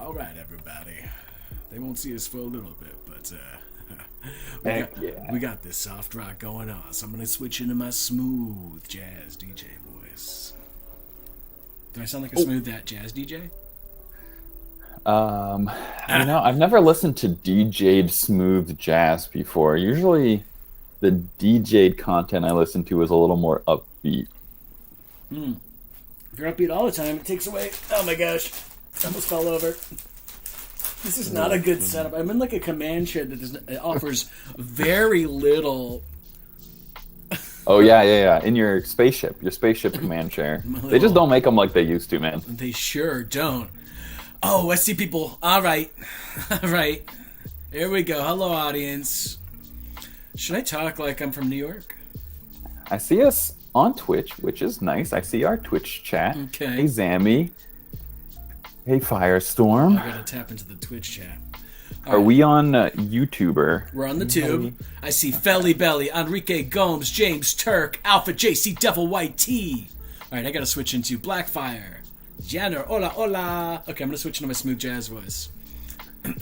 All right, everybody. They won't see us for a little bit, but we got this soft rock going on, so I'm going to switch into my smooth jazz DJ voice. Do I sound like a smooth jazz DJ? I've never listened to DJ'd smooth jazz before. Usually the DJ'd content I listen to is a little more upbeat. If you're upbeat all the time, it takes away... Oh my gosh. I almost fell over. This is not a good setup. I'm in like a command chair that it offers very little... Oh, yeah. In your spaceship command chair. They just don't make them like they used to, man. They sure don't. Oh, I see people. All right. Here we go. Hello, audience. Should I talk like I'm from New York? I see us on Twitch, which is nice. I see our Twitch chat. Okay. Hey, Zammy. Hey, Firestorm. I gotta tap into the Twitch chat. Are we on YouTuber? We're on the tube. I see Felly Belly, Enrique Gomes, James Turk, Alpha JC Devil White T. All right, I gotta switch into Blackfire. Janner, hola. Okay, I'm gonna switch into my smooth jazz voice. All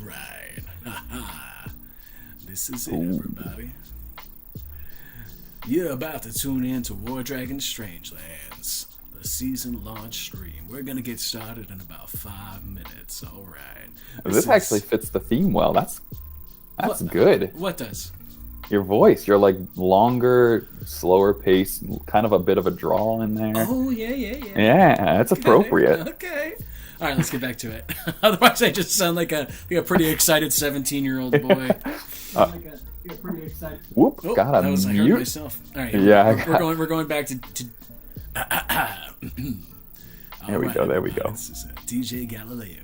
right. This is it, everybody. You're about to tune in to War Dragon Strangelands, the season launch stream. We're gonna get started in about 5 minutes. All right. This actually fits the theme well. That's good. What does? Your voice. You're like longer, slower pace, kind of a bit of a drawl in there. Oh, yeah. Yeah, that's appropriate. Okay. All right, let's get back to it. Otherwise, I just sound like a pretty excited 17-year-old boy. You're pretty excited. Whoop! Got a I mute. heard myself. All right. Yeah. We're going back to. There we go. This is DJ Galileo.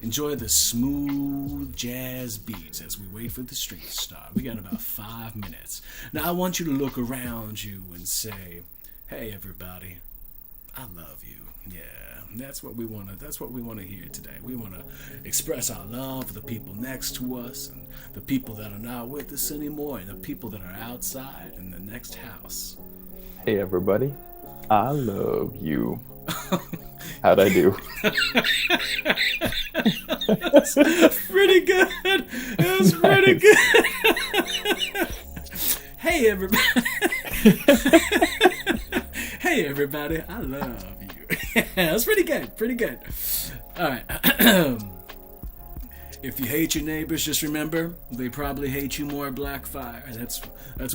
Enjoy the smooth jazz beats as we wait for the stream to start. We got about 5 minutes. Now I want you to look around you and say, "Hey, everybody, I love you." Yeah, that's what we want to hear today. We want to express our love for the people next to us and the people that are not with us anymore and the people that are outside in the next house. Hey, everybody, I love you. How'd I do? That's pretty good. That was pretty good. Hey, everybody. Hey, everybody, I love you. That's pretty good. All right. If you hate your neighbors, just remember they probably hate you more. Blackfire. That's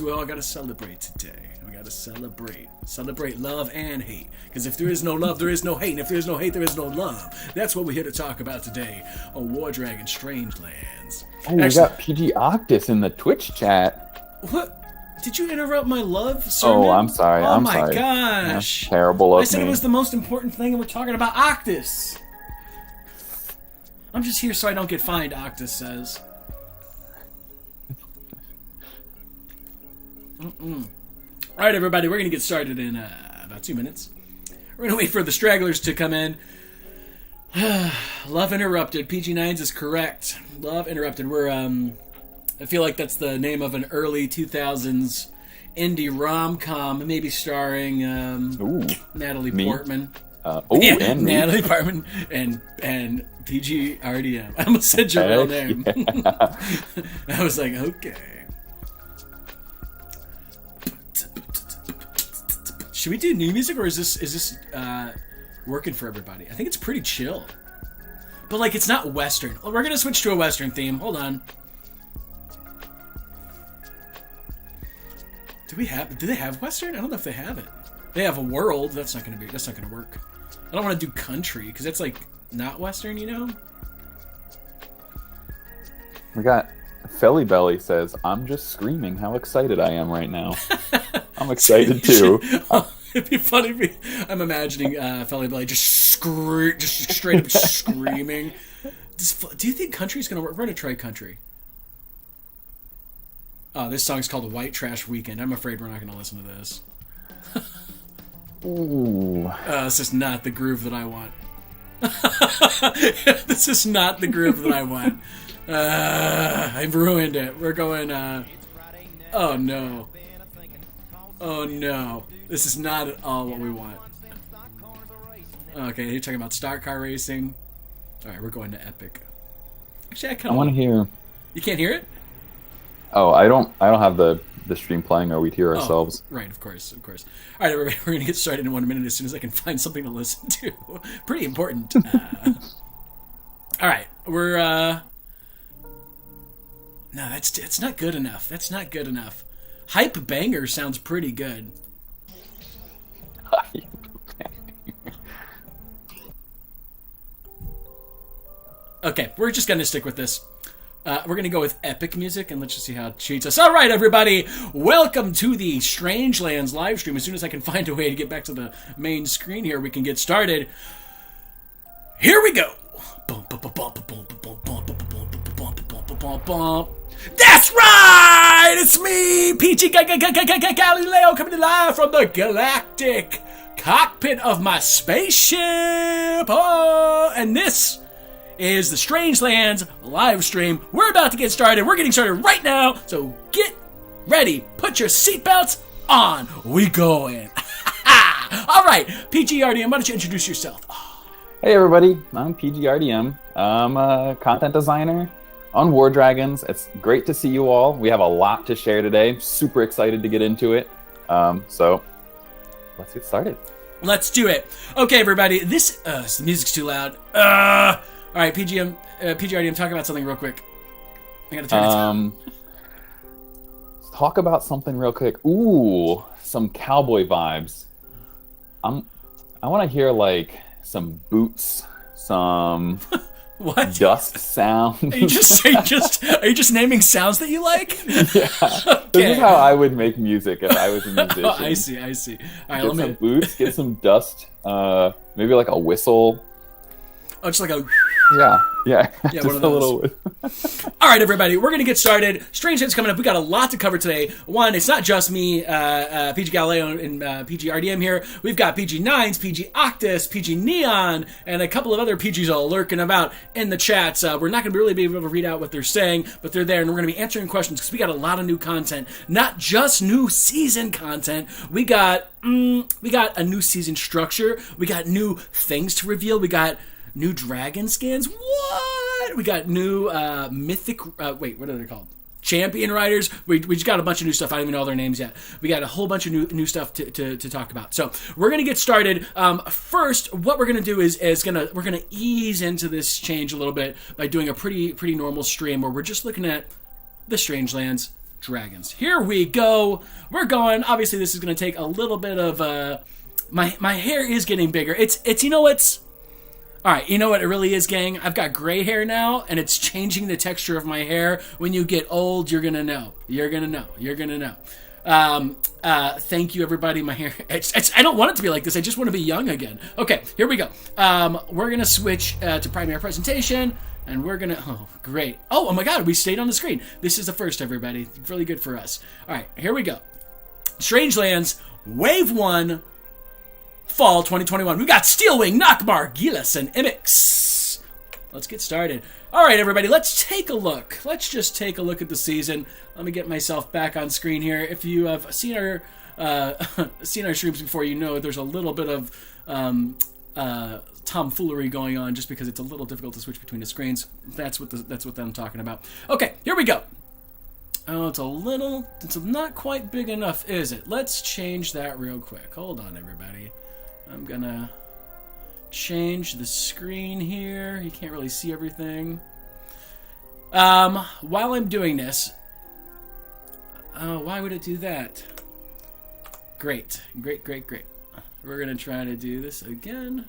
what we all got to celebrate today. We got to celebrate love and hate. Because if there is no love, there is no hate. And if there is no hate, there is no love. That's what we're here to talk about today on War Dragon Strangelands. Oh, we got PG Octus in the Twitch chat. What? Did you interrupt my love sermon? Oh, I'm sorry. Oh, I'm my sorry. gosh. That's terrible of me. I said it was the most important thing, and we're talking about Octus. I'm just here so I don't get fined, Octus says. All right, everybody, we're going to get started in about 2 minutes. We're going to wait for the stragglers to come in. Love Interrupted. PG9s is correct. Love Interrupted. We're, I feel like that's the name of an early 2000s indie rom-com, maybe starring Natalie Portman. And Natalie Portman and PG RDM. I almost said your real name. Yeah. I was like, okay. Should we do new music, or is this working for everybody? I think it's pretty chill, but like it's not Western. Well, we're gonna switch to a Western theme. Hold on. Do they have Western? I don't know if they have it. They have a world. That's not gonna work. I don't want to do country because that's like not Western, you know. We got Felly Belly says, "I'm just screaming how excited I am right now." I'm excited too. It'd be funny if I'm imagining Felly Belly just straight up screaming. Do you think country's gonna work? We're gonna try country. Oh, this song's called White Trash Weekend. I'm afraid we're not gonna listen to this. Ooh. This is not the groove that I want. This is not the groove that I want. I've ruined it. We're going, oh no. Oh no. This is not at all what we want. Okay, you're talking about stock car racing. All right, we're going to epic. Actually, I want to hear. You can't hear it? Oh, I don't have the stream playing, or we'd hear ourselves. Right, of course. All right, everybody, we're gonna get started in 1 minute as soon as I can find something to listen to. Pretty important. All right, we're. No, that's not good enough. That's not good enough. Hype banger sounds pretty good. Okay, we're just gonna stick with this. We're gonna go with epic music, and let's just see how it cheats us. All right, everybody, welcome to the Strangelands live stream. As soon as I can find a way to get back to the main screen here, we can get started. Here we go. That's right! It's me, PG Galileo, coming live from the galactic cockpit of my spaceship. Oh, and this is the Strangelands live stream. We're about to get started. We're getting started right now, so get ready. Put your seatbelts on. We going. All right, PGRDM, why don't you introduce yourself? Hey everybody, I'm PGRDM. I'm a content designer on War Dragons. It's great to see you all. We have a lot to share today. Super excited to get into it. So let's get started. Let's do it. Okay, everybody. The music's too loud. All right, PGRDM, talk about something real quick. I gotta turn it down. Talk about something real quick. Ooh, some cowboy vibes. I want to hear like some boots, some what dust sound. Are you just naming sounds that you like? Yeah. Okay. This is how I would make music if I was a musician. Oh, I see. All right, get some boots, get some dust, maybe like a whistle. Oh, just like a... Yeah, just one of those. A little... All right, everybody, we're going to get started. Strangelands coming up. We got a lot to cover today. One, it's not just me, PG Galileo and PG RDM here. We've got PG Nines, PG Octus, PG Neon, and a couple of other PGs all lurking about in the chats. We're not going to really be able to read out what they're saying, but they're there, and we're going to be answering questions because we got a lot of new content. Not just new season content. We got a new season structure. We got new things to reveal. We got new dragon skins. What? We got new mythic... wait, what are they called? Champion riders. We just got a bunch of new stuff. I don't even know their names yet. We got a whole bunch of new stuff to talk about. So we're going to get started. First, what we're going to do is we're going to ease into this change a little bit by doing a pretty normal stream where we're just looking at the Strangelands dragons. Here we go. We're going. Obviously, this is going to take a little bit of... My hair is getting bigger. All right, you know what it really is, gang? I've got gray hair now, and it's changing the texture of my hair. When you get old, you're going to know. You're going to know. Thank you, everybody. My hair... I don't want it to be like this. I just want to be young again. Okay, here we go. We're going to switch to primary presentation, and we're going to... Oh, great. Oh, my God, we stayed on the screen. This is the first, everybody. Really good for us. All right, here we go. Strangelands, Wave 1... Fall 2021. We got Steelwing, Nakmar, Glyphs, and Emmix. Let's get started. All right, everybody, let's take a look. Let's just take a look at the season. Let me get myself back on screen here. If you have seen our streams before, you know there's a little bit of tomfoolery going on just because it's a little difficult to switch between the screens. That's what I'm talking about. Okay, here we go. Oh, it's not quite big enough, is it? Let's change that real quick. Hold on, everybody. I'm gonna change the screen here. You can't really see everything. While I'm doing this, why would it do that? Great. We're gonna try to do this again.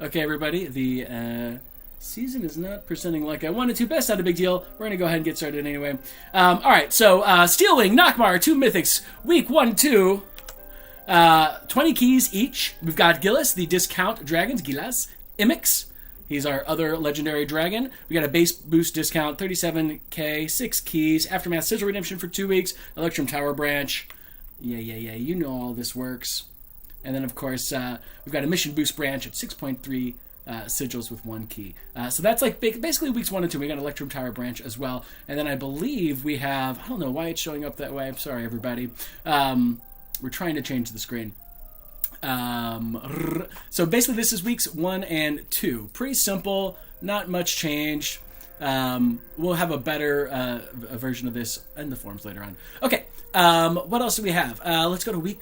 Okay, everybody, the season is not presenting like I wanted to. Best not a big deal. We're going to go ahead and get started anyway. All right, so Steelwing, Nakmar, 2 mythics, week 1, 2. 20 keys each. We've got Glyphs, the discount dragons, Glyphs, Emmix. He's our other legendary dragon. We got a base boost discount, 37k, 6 keys, Aftermath Sigil Redemption for 2 weeks, Electrum Tower Branch. Yeah, you know all this works. And then, of course, we've got a mission boost branch at 6.3 sigils with 1 key. So that's like basically weeks 1 and 2. We got Electrum Tower Branch as well. And then I believe we have... I don't know why it's showing up that way. I'm sorry, everybody. We're trying to change the screen. So basically, this is weeks 1 and 2. Pretty simple, not much change. We'll have a better a version of this in the forums later on. Okay, what else do we have? Let's go to week.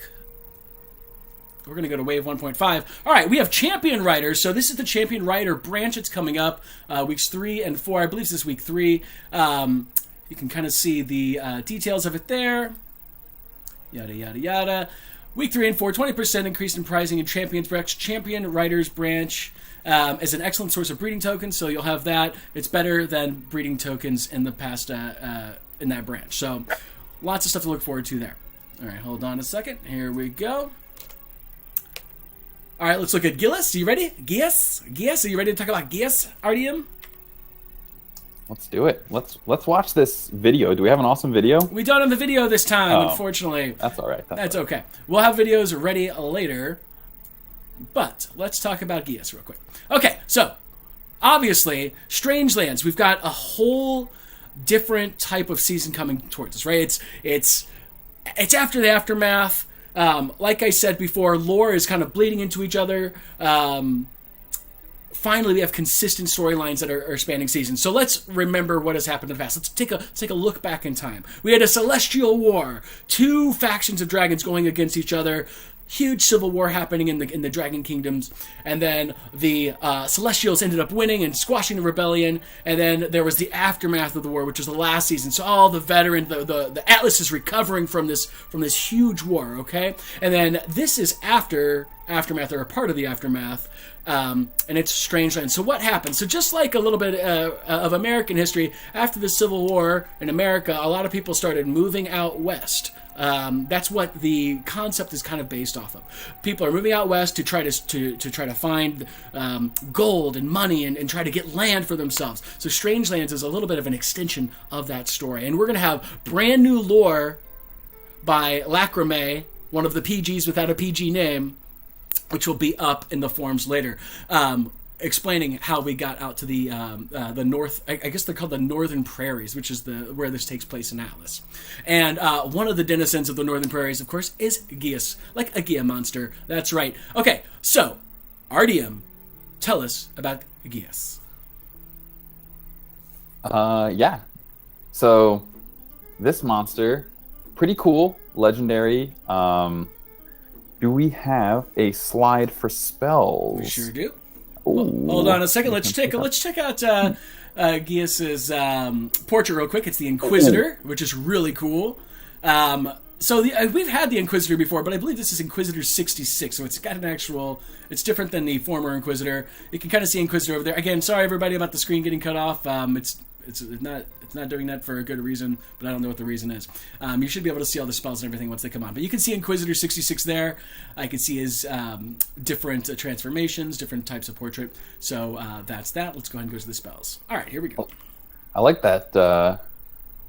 We're going to go to wave 1.5. All right, we have champion riders. So this is the champion rider branch that's coming up weeks 3 and 4. I believe this is week 3. You can kind of see the details of it there. Yada, yada, yada. Week 3 and 4, 20% increase in pricing in Champions Branch. Champion Riders Branch is an excellent source of breeding tokens, so you'll have that. It's better than breeding tokens in the past in that branch. So lots of stuff to look forward to there. All right, hold on a second. Here we go. All right, let's look at Glyphs. You ready? Glyphs? Are you ready to talk about Glyphs, RDM? Let's do it. Let's watch this video. Do we have an awesome video? We don't have the video this time, unfortunately. That's all right. That's okay. We'll have videos ready later. But let's talk about Glyphs real quick. Okay, so obviously, Strange Lands. We've got a whole different type of season coming towards us, right? It's after the aftermath. Like I said before, lore is kind of bleeding into each other. Finally, we have consistent storylines that are spanning seasons. So let's remember what has happened in the past. Let's take a look back in time. We had a celestial war, 2 factions of dragons going against each other, huge civil war happening in the dragon kingdoms, and then the celestials ended up winning and squashing the rebellion. And then there was the aftermath of the war, which was the last season. So all the veterans, the Atlas is recovering from this huge war. Okay, and then this is aftermath, or a part of the aftermath. And it's Strange Land. So what happened? So just like a little bit of American history, after the Civil War in America, a lot of people started moving out west. That's what the concept is kind of based off of. People are moving out west to try to find gold and money and try to get land for themselves. So Strange Lands is a little bit of an extension of that story. And we're going to have brand new lore by Lacrimae, one of the PGs without a PG name, which will be up in the forums later, explaining how we got out to the north. I guess they're called the Northern Prairies, which is where this takes place in Atlas. And one of the denizens of the Northern Prairies, of course, is Glyphs, like a Gia monster. That's right. Okay, so RDM, tell us about Glyphs. Yeah. So this monster, pretty cool, legendary. Do we have a slide for spells? We sure do. Well, hold on a second. Let's check out Glyphs' portrait real quick. It's the Inquisitor, which is really cool. So we've had the Inquisitor before, but I believe this is Inquisitor 66. So it's got an actual. It's different than the former Inquisitor. You can kind of see Inquisitor over there. Again, sorry everybody about the screen getting cut off. It's not doing that for a good reason, but I don't know what the reason is. You should be able to see all the spells and everything once they come on. But you can see Inquisitor 66 there. I can see his different transformations, different types of portrait. So that's that. Let's go ahead and go to the spells. All right, here we go. I like that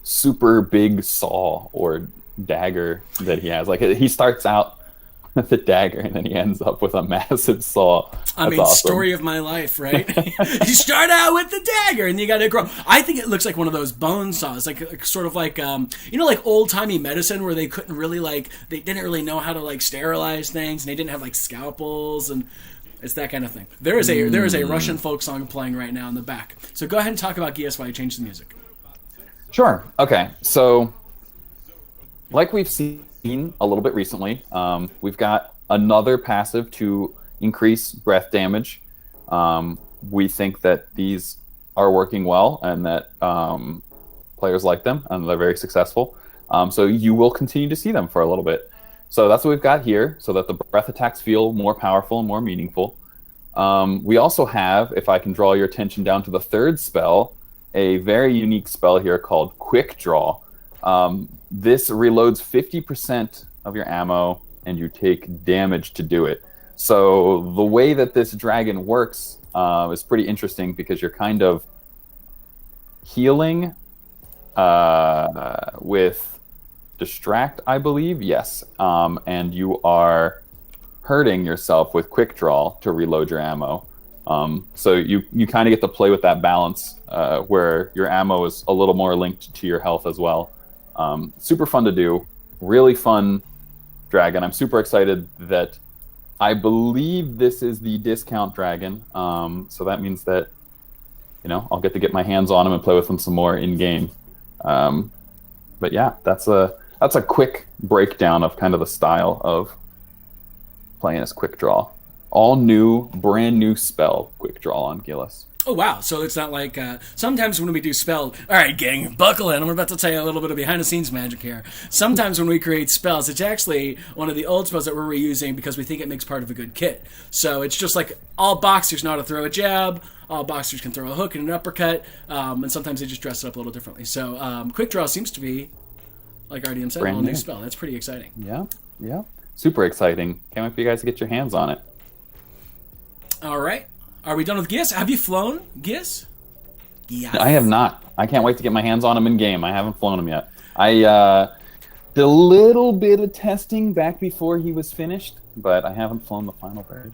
super big saw or dagger that he has. Like he starts out with a dagger and then he ends up with a massive saw. That's awesome. Story of my life, right? You start out with the dagger and you got to grow. I think it looks like one of those bone saws, like sort of like like old timey medicine where they couldn't really they didn't really know how to sterilize things and they didn't have scalpels, and it's that kind of thing. There is a Russian folk song playing right now in the back. So go ahead and talk about Glyphs while you change the music. Sure. Okay. So like we've seen a little bit recently, we've got another passive to increase breath damage. We think that these are working well and that players like them and they're very successful. So you will continue to see them for a little bit. So that's what we've got here, so that the breath attacks feel more powerful and more meaningful. We also have, if I can draw your attention down to the third spell, a very unique spell here called Quick Draw. This reloads 50% of your ammo, and you take damage to do it. So the way that this dragon works is pretty interesting because you're kind of healing with Distract, I believe. Yes. And you are hurting yourself with Quick Draw to reload your ammo. So you kind of get to play with that balance where your ammo is a little more linked to your health as well. Super fun to do. Really fun dragon. I'm super excited that I believe this is the discount dragon. So that means that, I'll get my hands on him and play with him some more in game. But yeah, that's a quick breakdown of kind of the style of playing as quick draw. All new, brand new spell quick draw on Glyphs. Oh, wow. So it's not like, sometimes when we do spell, all right, gang, buckle in. I'm about to tell you a little bit of behind-the-scenes magic here. Sometimes when we create spells, it's actually one of the old spells that we're reusing because we think it makes part of a good kit. So it's just like all boxers know how to throw a jab, all boxers can throw a hook and an uppercut, and sometimes they just dress it up a little differently. So quick draw seems to be, like RDM said, Brand all new. new spell. That's pretty exciting. Yeah. Super exciting. Can't wait for you guys to get your hands on it. All right. Are we done with Glyphs? Have you flown Glyphs? Yes. I have not. I can't wait to get my hands on him in game. I haven't flown him yet. I did a little bit of testing back before he was finished, but I haven't flown the final version.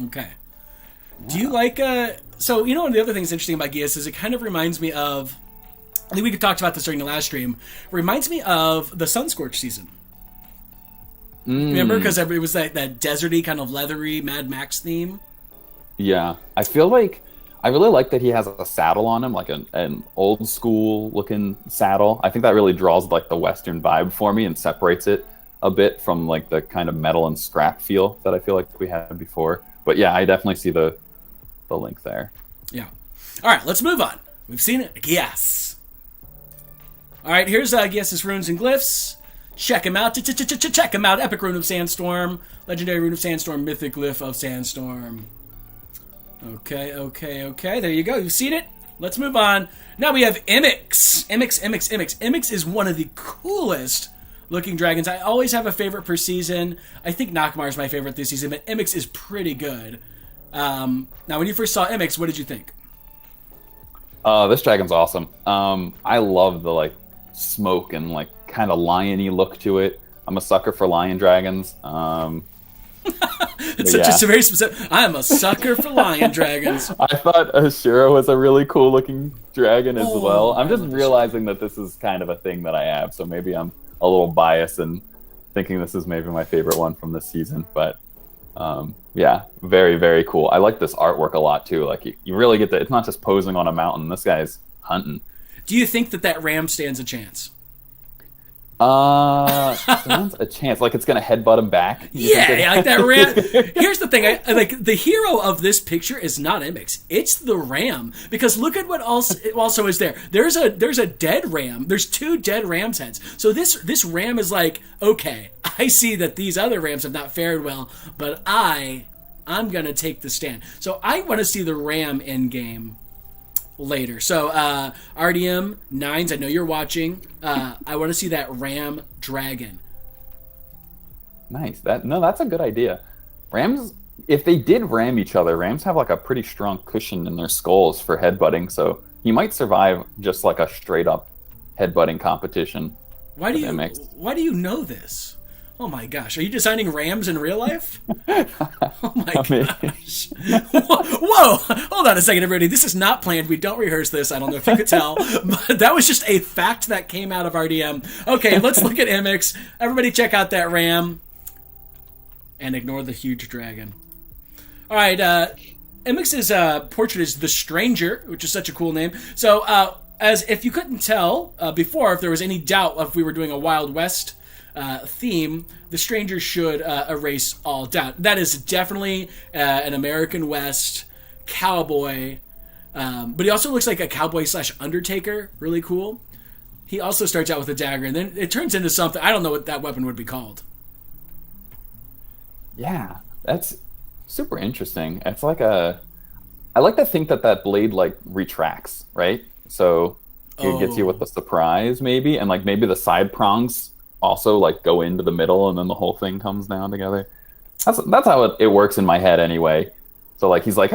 Okay. Yeah. Do you like... So, one of the other things interesting about Glyphs is it kind of reminds me of... I think we talked about this during the last stream. It reminds me of the Sunscorch season. Remember? Because it was that deserty, kind of leathery Mad Max theme. Yeah. I feel like... I really like that he has a saddle on him, like an old school looking saddle. I think that really draws like the Western vibe for me and separates it a bit from like the kind of metal and scrap feel that I feel like we had before. But yeah, I definitely see the link there. Yeah. All right, let's move on. We've seen it. Yes. All right, here's Glyphs' runes and glyphs. Check him out. Check him out. Epic Rune of Sandstorm. Legendary Rune of Sandstorm. Mythic Glyph of Sandstorm. Okay. There you go. You've seen it. Let's move on. Now we have Emmix. Emmix is one of the coolest looking dragons. I always have a favorite per season. I think Nakmar is my favorite this season, but Emmix is pretty good. Now, when you first saw Emmix, what did you think? This dragon's awesome. I love the like smoke and like kind of lion-y look to it. I'm a sucker for lion dragons. It's such a very specific... I'm a sucker for lion dragons. I thought Ashura was a really cool looking dragon as well. I'm just realizing that this is kind of a thing that I have, so maybe I'm a little biased and thinking this is maybe my favorite one from this season. But yeah, very, very cool. I like this artwork a lot too. Like you really get that it's not just posing on a mountain. This guy's hunting. Do you think that ram stands a chance? Stands a chance. Like it's gonna headbutt him back. Yeah, like that ram. Here's the thing. I like the hero of this picture is not Emmix. It's the ram. Because look at what also is there. There's a dead ram. There's 2 dead ram's heads. So this ram is like, okay, I see that these other rams have not fared well, but I'm gonna take the stand. So I want to see the ram in game later. So RDM 9s, I know you're watching. I want to see that ram dragon. Nice. That's a good idea. Rams, if they did ram each other, rams have like a pretty strong cushion in their skulls for headbutting, so he might survive just like a straight up headbutting competition. Why do you know this? Oh my gosh, are you designing rams in real life? Oh my gosh. Whoa! Hold on a second, everybody. This is not planned. We don't rehearse this. I don't know if you could tell, but that was just a fact that came out of RDM. Okay, let's look at Emmix. Everybody check out that ram. And ignore the huge dragon. All right, Emmix's portrait is The Stranger, which is such a cool name. So, as if you couldn't tell before, if there was any doubt if we were doing a Wild West theme, The Stranger should erase all doubt. That is definitely an American West cowboy, but he also looks like a cowboy / Undertaker. Really cool. He also starts out with a dagger, and then it turns into something. I don't know what that weapon would be called. Yeah, that's super interesting. It's like I like to think that blade like retracts, right? So it gets you with the surprise maybe, and like maybe the side prongs also like go into the middle, and then the whole thing comes down together. That's how it works in my head anyway. So like he's like,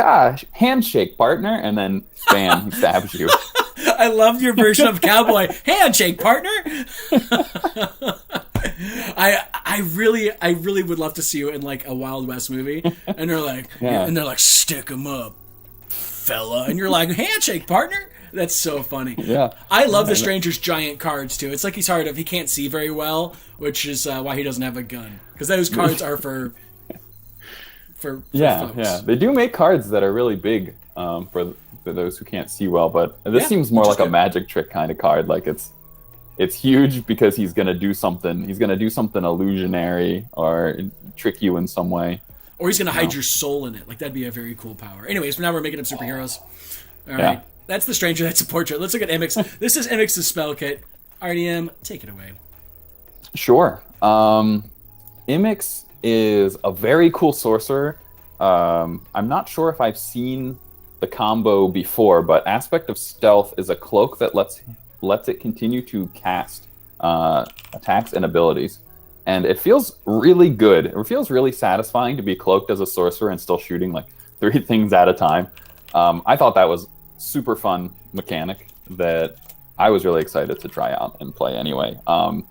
handshake partner, and then bam, he stabs you. I love your version of cowboy. Handshake partner. I really would love to see you in like a Wild West movie, and they're like, stick 'em up, fella, and you're like, handshake partner. That's so funny. Yeah, I love the Stranger's giant cards too. It's like he can't see very well, which is why he doesn't have a gun, because those cards are for for Yeah, folks. yeah. They do make cards that are really big for those who can't see well, but this seems more like a magic trick kind of card. Like it's huge because he's gonna do something. He's gonna do something illusionary or trick you in some way. Or he's gonna hide your soul in it. Like that'd be a very cool power. Anyways, now we're making up superheroes. All right. Yeah. That's the stranger. That's a portrait. Let's look at Emmix. This is Emmix's spell kit. RDM, take it away. Sure. Emmix is a very cool sorcerer. I'm not sure if I've seen the combo before, but Aspect of Stealth is a cloak that lets it continue to cast attacks and abilities. And it feels really good. It feels really satisfying to be cloaked as a sorcerer and still shooting like 3 things at a time. I thought that was super fun mechanic that I was really excited to try out and play anyway. On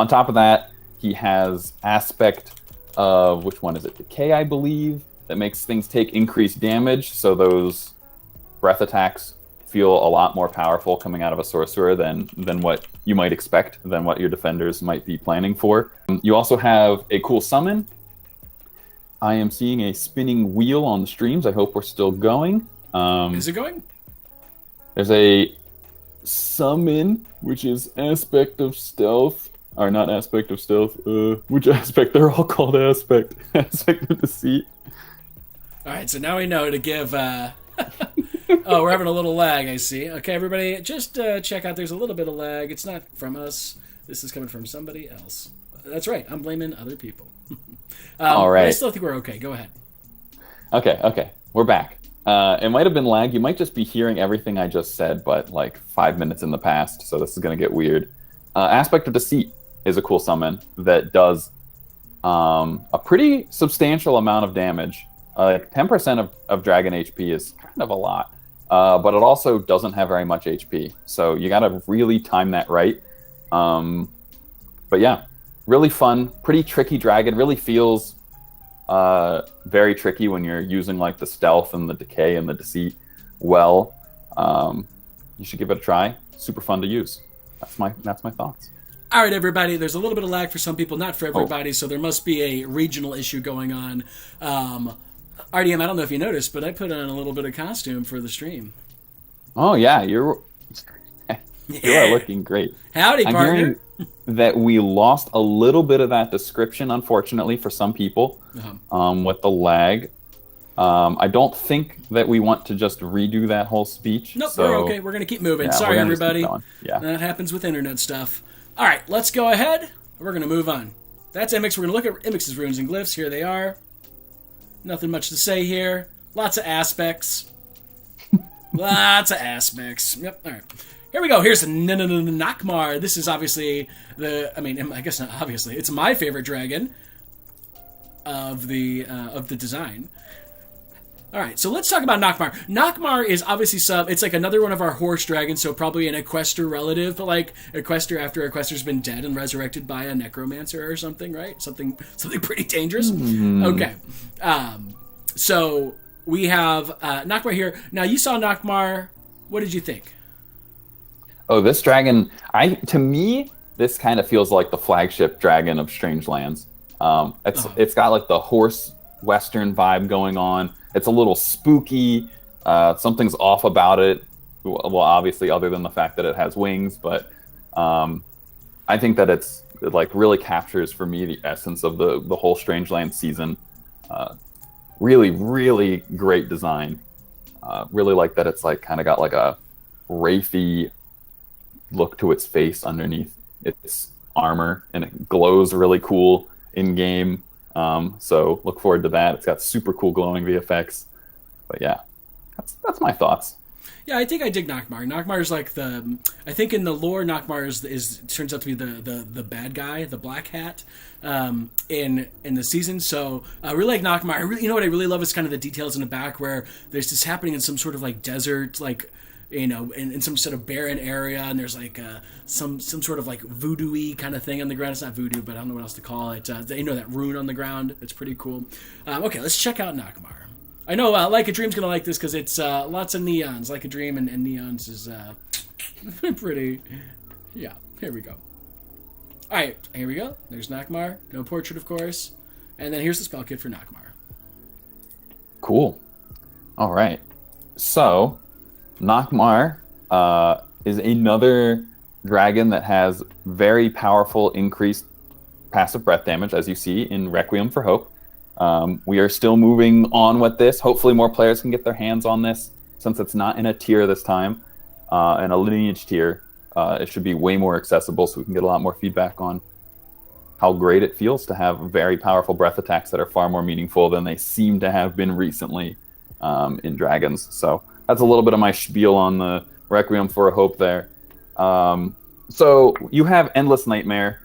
top of that, he has Aspect of, which one is it? Decay, I believe, that makes things take increased damage. So those breath attacks feel a lot more powerful coming out of a sorcerer than what you might expect, than what your defenders might be planning for. You also have a cool summon. I am seeing a spinning wheel on the streams. I hope we're still going. Is it going? There's a summon, which is Aspect of Stealth. Or not Aspect of Stealth. Which aspect? They're all called Aspect. Aspect of Deceit. Alright, so now we know to give... Oh, we're having a little lag, I see. Okay, everybody, just check out. There's a little bit of lag. It's not from us. This is coming from somebody else. That's right. I'm blaming other people. All right. I still think we're okay. Go ahead. Okay. We're back. It might have been lag. You might just be hearing everything I just said, but like 5 minutes in the past, so this is going to get weird. Aspect of Deceit is a cool summon that does a pretty substantial amount of damage. Like 10% of Dragon HP is kind of a lot. But it also doesn't have very much HP. So you got to really time that right. But yeah, really fun, pretty tricky dragon. Really feels very tricky when you're using like the stealth and the decay and the deceit well. You should give it a try. Super fun to use. That's my thoughts. All right, everybody. There's a little bit of lag for some people, not for everybody. So there must be a regional issue going on. RDM, I don't know if you noticed, but I put on a little bit of costume for the stream. Oh yeah, you are looking great. Howdy, I'm partner. hearing that we lost a little bit of that description, unfortunately, for some people, with the lag. I don't think that we want to just redo that whole speech. Nope, so, we're okay. We're going to keep moving. Yeah, Sorry, everybody. Yeah. That happens with internet stuff. All right, let's go ahead. We're going to move on. That's Emmix. We're going to look at Emmix's runes and glyphs. Here they are. Nothing much to say here. Lots of aspects. Lots of aspects. Yep. All right. Here we go. Here's Nakmar. This is obviously I guess not obviously. It's my favorite dragon of the design. All right, so let's talk about Nakmar. Nakmar is obviously it's like another one of our horse dragons, so probably an Equester relative, but like Equester after Equester's been dead and resurrected by a necromancer or something, right? Something pretty dangerous. Okay. So we have Nakmar here. Now, you saw Nakmar. What did you think? Oh, this dragon, to me, this kind of feels like the flagship dragon of Strange Lands. It's got like the horse western vibe going on. It's a little spooky. Something's off about it. Well, obviously, other than the fact that it has wings, but I think that it like really captures for me the essence of the whole Strangeland season. Really, really great design. Really like that it's like kind of got like a wraithy look to its face underneath its armor, and it glows really cool in game. So look forward to that. It's got super cool glowing VFX. But yeah, that's my thoughts. Yeah, I think I dig Nakmar. Nakmar is like I think in the lore, Nakmar is turns out to be the bad guy, the black hat, in the season. So I really like Nakmar. You know what I really love is kind of the details in the back where there's this happening in some sort of like desert, like, you know, in some sort of barren area, and there's like some sort of like voodoo-y kind of thing on the ground. It's not voodoo, but I don't know what else to call it. You know, that rune on the ground. It's pretty cool. Okay, let's check out Nakmar. I know Like a Dream's going to like this because it's lots of neons. Like a Dream and neons is pretty... Yeah, here we go. All right, here we go. There's Nakmar. No portrait, of course. And then here's the spell kit for Nakmar. Cool. All right. So, Nakmar is another dragon that has very powerful increased passive breath damage, as you see in Requiem for Hope. We are still moving on with this. Hopefully more players can get their hands on this, since it's not in a tier this time, in a lineage tier. It should be way more accessible, so we can get a lot more feedback on how great it feels to have very powerful breath attacks that are far more meaningful than they seem to have been recently in Dragons. So that's a little bit of my spiel on the Requiem for a Hope there. So you have Endless Nightmare.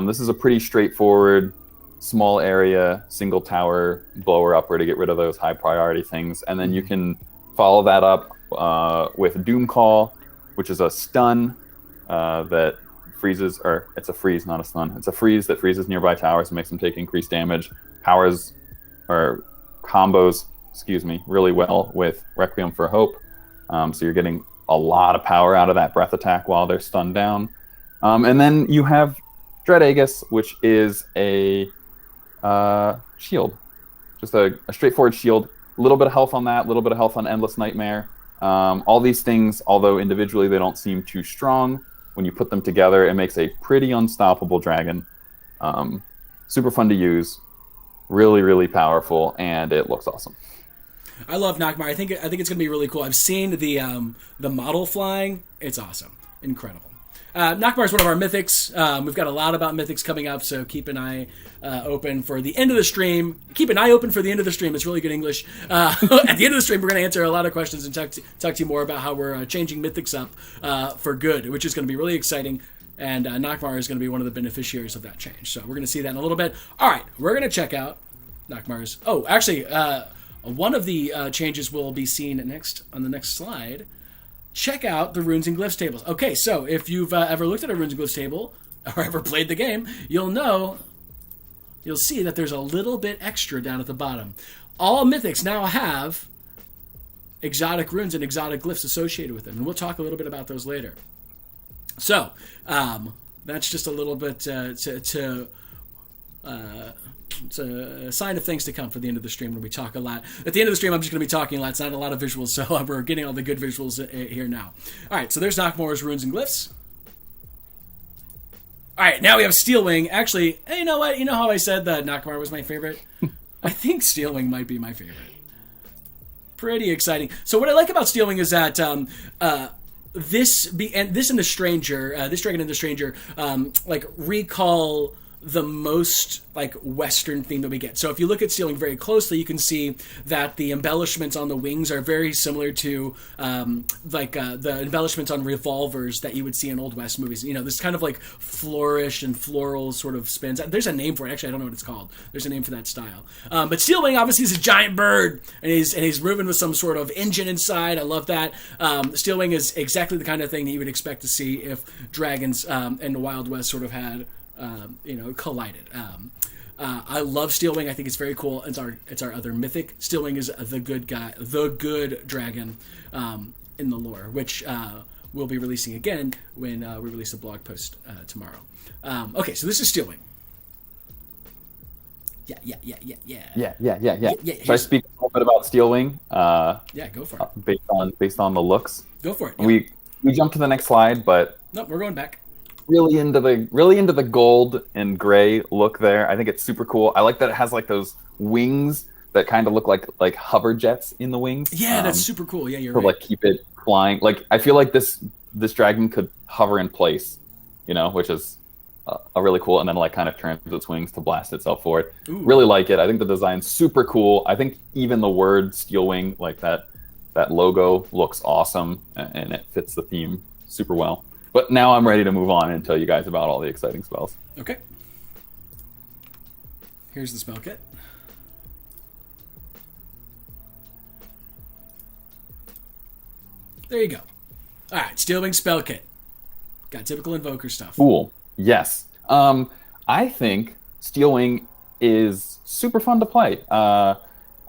This is a pretty straightforward, small area, single tower blower upper to get rid of those high priority things. And then you can follow that up with Doom Call, which is a stun that freezes, or it's a freeze, not a stun. It's a freeze that freezes nearby towers and makes them take increased damage. Powers, or combos, really well with Requiem for Hope. So you're getting a lot of power out of that breath attack while they're stunned down. And then you have Dread Aegis, which is a shield. Just a straightforward shield. A little bit of health on that, a little bit of health on Endless Nightmare. All these things, although individually they don't seem too strong, when you put them together, it makes a pretty unstoppable dragon. Super fun to use, really, really powerful, and it looks awesome. I love Nakmar. I think it's going to be really cool. I've seen the model flying. It's awesome. Incredible. Nakmar is one of our mythics. We've got a lot about mythics coming up, so keep an eye open for the end of the stream. Keep an eye open for the end of the stream. It's really good English. At the end of the stream, we're going to answer a lot of questions and talk to you more about how we're changing mythics up for good, which is going to be really exciting. And Nakmar is going to be one of the beneficiaries of that change. So we're going to see that in a little bit. All right, we're going to check out Nakmar's... Oh, actually, one of the changes will be seen on the next slide. Check out the Runes and Glyphs tables. Okay, so if you've ever looked at a Runes and Glyphs table, or ever played the game, you'll see that there's a little bit extra down at the bottom. All mythics now have exotic runes and exotic glyphs associated with them, and we'll talk a little bit about those later. So, that's just a little bit it's a sign of things to come for the end of the stream when we talk a lot. At the end of the stream, I'm just going to be talking a lot. It's not a lot of visuals, so we're getting all the good visuals here now. All right, so there's Nakmar's Runes and Glyphs. All right, now we have Steelwing. Actually, hey, you know what? You know how I said that Nakmar was my favorite? I think Steelwing might be my favorite. Pretty exciting. So what I like about Steelwing is that this and the Stranger, this Dragon and the Stranger, recall the most Western theme that we get. So if you look at Steelwing very closely, you can see that the embellishments on the wings are very similar to the embellishments on revolvers that you would see in Old West movies. You know, this kind of flourish and floral sort of spins. There's a name for it. Actually, I don't know what it's called. There's a name for that style. But Steelwing obviously is a giant bird, and he's moving with some sort of engine inside. I love that. Steelwing is exactly the kind of thing that you would expect to see if dragons and the Wild West sort of had collided. I love Steelwing. I think it's very cool. It's our other mythic. Steelwing is the good guy, the good dragon in the lore, which we'll be releasing again when we release a blog post tomorrow. Okay, so this is Steelwing. Yeah. Should I speak a little bit about Steelwing? Yeah, go for it. Based on the looks. Go for it. Yeah. We jump to the next slide, but no, we're going back. Really into the gold and gray look there. I think it's super cool. I like that it has those wings that kind of look like hover jets in the wings. Yeah, that's super cool. Yeah, you're right. Keep it flying. I feel like this dragon could hover in place, which is a really cool. And then kind of turns its wings to blast itself forward. Ooh. Really like it. I think the design's super cool. I think even the word Steelwing, that logo looks awesome, and it fits the theme super well. But now I'm ready to move on and tell you guys about all the exciting spells. Okay. Here's the spell kit. There you go. All right, Steelwing spell kit. Got typical Invoker stuff. Cool. Yes. I think Steelwing is super fun to play.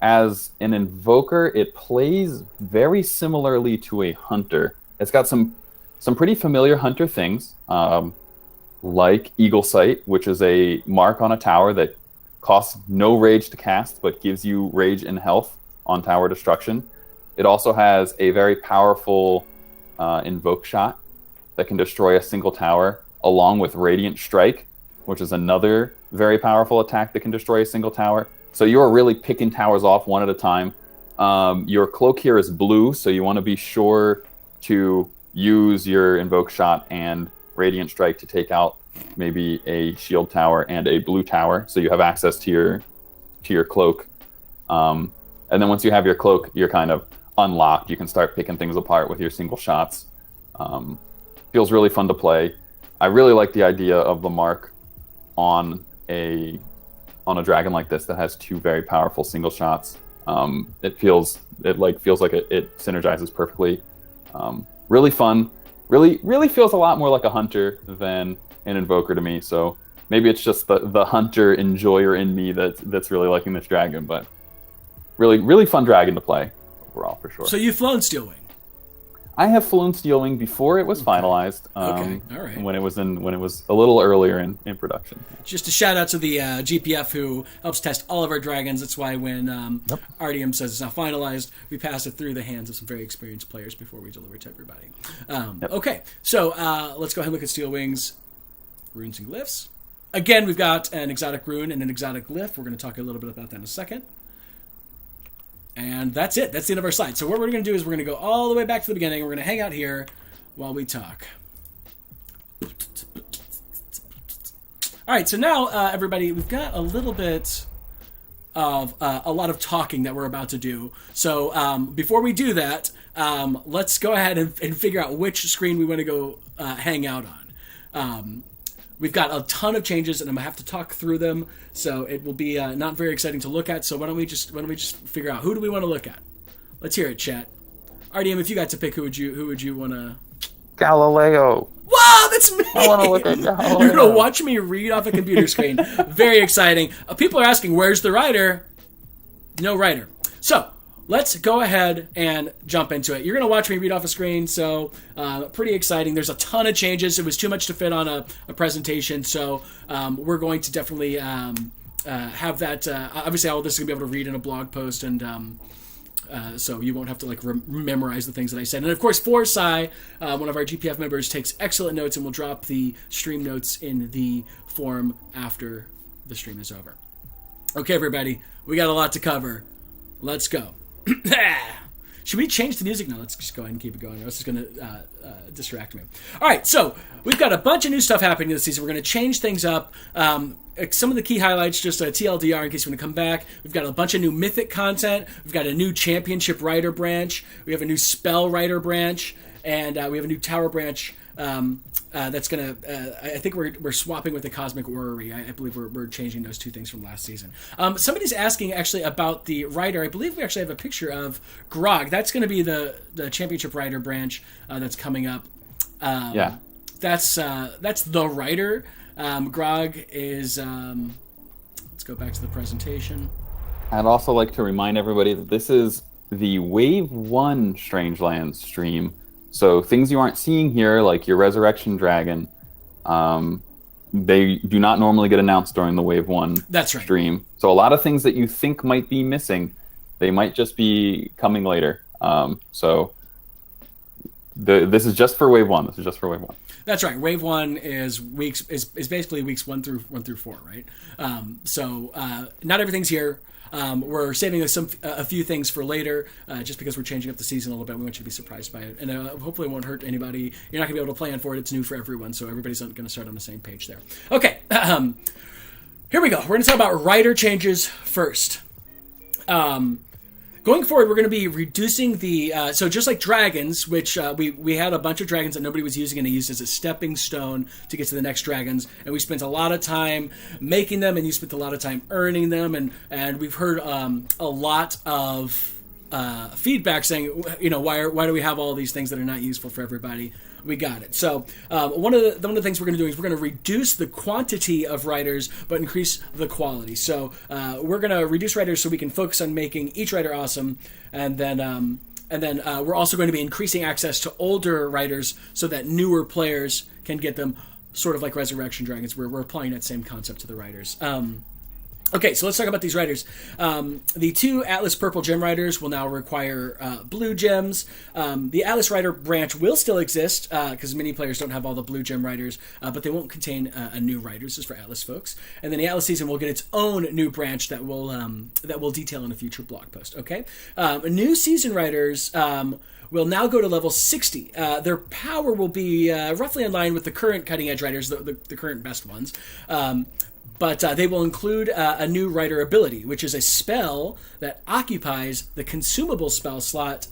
As an Invoker, it plays very similarly to a Hunter. It's got some pretty familiar Hunter things, like Eagle Sight, which is a mark on a tower that costs no rage to cast, but gives you rage and health on tower destruction. It also has a very powerful invoke shot that can destroy a single tower, along with Radiant Strike, which is another very powerful attack that can destroy a single tower. So you are really picking towers off one at a time. Your cloak here is blue, so you want to be sure to use your invoke shot and Radiant Strike to take out maybe a shield tower and a blue tower, so you have access to your cloak. And then once you have your cloak, you're kind of unlocked. You can start picking things apart with your single shots. Feels really fun to play. I really like the idea of the mark on a dragon like this that has two very powerful single shots. It feels like it synergizes perfectly. Really fun. Really feels a lot more like a hunter than an invoker to me. So maybe it's just the hunter enjoyer in me that's really liking this dragon, but really fun dragon to play overall for sure. So you've flown Steelwing? I have flown Steelwing before it was finalized. Okay, all right. When it was a little earlier in production. Just a shout out to the GPF who helps test all of our dragons. That's why when RDM says it's not finalized, we pass it through the hands of some very experienced players before we deliver to everybody. Okay, so let's go ahead and look at Steelwing's runes and glyphs. Again, we've got an exotic rune and an exotic glyph. We're going to talk a little bit about that in a second. And that's it. That's the end of our slide. So what we're going to do is we're going to go all the way back to the beginning. We're going to hang out here while we talk. All right, so now, everybody, we've got a little bit of a lot of talking that we're about to do. So before we do that, let's go ahead and figure out which screen we want to go hang out on. We've got a ton of changes, and I'm gonna have to talk through them, so it will be not very exciting to look at. So why don't we just figure out who do we want to look at? Let's hear it, chat. RDM, if you got to pick, who would you want to? Galileo. Wow, that's me! I want to look at Galileo. You're gonna watch me read off a computer screen. Very exciting. People are asking, "Where's the writer?" No writer. So let's go ahead and jump into it. You're going to watch me read off a screen, so pretty exciting. There's a ton of changes. It was too much to fit on a presentation, so we're going to definitely have that. Obviously, all this is going to be able to read in a blog post, and so you won't have to memorize the things that I said. And of course, Forsai, one of our GPF members, takes excellent notes and will drop the stream notes in the form after the stream is over. Okay, everybody, we got a lot to cover. Let's go. Should we change the music? No, let's just go ahead and keep it going. This is going to distract me. All right, so we've got a bunch of new stuff happening this season. We're going to change things up. Some of the key highlights, just a TLDR in case you want to come back. We've got a bunch of new Mythic content. We've got a new Championship Rider branch. We have a new Spell Rider branch. And we have a new Tower branch that's going to... I think we're swapping with the Cosmic Orrery. I believe we're changing those two things from last season. Somebody's asking, actually, about the Rider. I believe we actually have a picture of Grog. That's going to be the Championship Rider branch that's coming up. Yeah. That's the Rider. Grog is... let's go back to the presentation. I'd also like to remind everybody that this is the Wave 1 Strangelands stream. So things you aren't seeing here, like your Resurrection Dragon, they do not normally get announced during the Wave 1 stream. So a lot of things that you think might be missing, they might just be coming later. So this is just for Wave 1. This is just for Wave 1. That's right. Wave 1 is basically weeks 1 through 4, right? So not everything's here. We're saving a few things for later, just because we're changing up the season a little bit. We want you to be surprised by it, and hopefully it won't hurt anybody. You're not going to be able to plan for it. It's new for everyone, so everybody's going to start on the same page there. Okay, here we go. We're going to talk about rider changes first. Going forward, we're going to be reducing the... so just like dragons, which we had a bunch of dragons that nobody was using, and they used as a stepping stone to get to the next dragons, and we spent a lot of time making them, and you spent a lot of time earning them, and we've heard a lot of feedback saying, why do we have all these things that are not useful for everybody? We got it. So one of the things we're going to do is we're going to reduce the quantity of writers, but increase the quality. So we're going to reduce writers so we can focus on making each writer awesome, and then we're also going to be increasing access to older writers so that newer players can get them, sort of like Resurrection Dragons. We're applying that same concept to the writers. Okay, so let's talk about these riders. The 2 Atlas Purple Gem riders will now require blue gems. The Atlas Rider branch will still exist because many players don't have all the blue gem riders, but they won't contain a new rider. This is for Atlas folks. And then the Atlas season will get its own new branch that will detail in a future blog post. Okay, new season riders. Will now go to level 60. Their power will be roughly in line with the current cutting edge riders, the current best ones. But they will include a new rider ability, which is a spell that occupies the consumable spell slot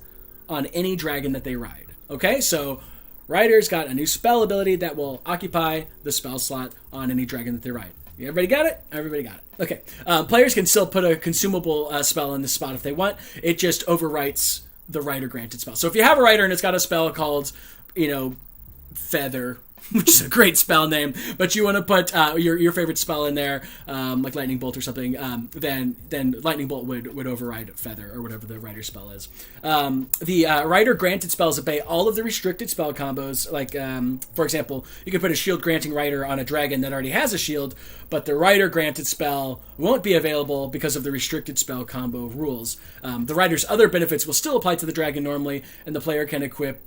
on any dragon that they ride. Okay, so riders got a new spell ability that will occupy the spell slot on any dragon that they ride. Everybody got it? Everybody got it. Okay. Players can still put a consumable spell in the spot if they want. It just overwrites the rider granted spell. So if you have a rider and it's got a spell called, Feather, which is a great spell name, but you want to put your favorite spell in there, like Lightning Bolt or something, then Lightning Bolt would override Feather or whatever the rider spell is. The rider granted spells obey all of the restricted spell combos. Like, for example, you could put a shield granting rider on a dragon that already has a shield, but the rider granted spell won't be available because of the restricted spell combo rules. The rider's other benefits will still apply to the dragon normally, and the player can equip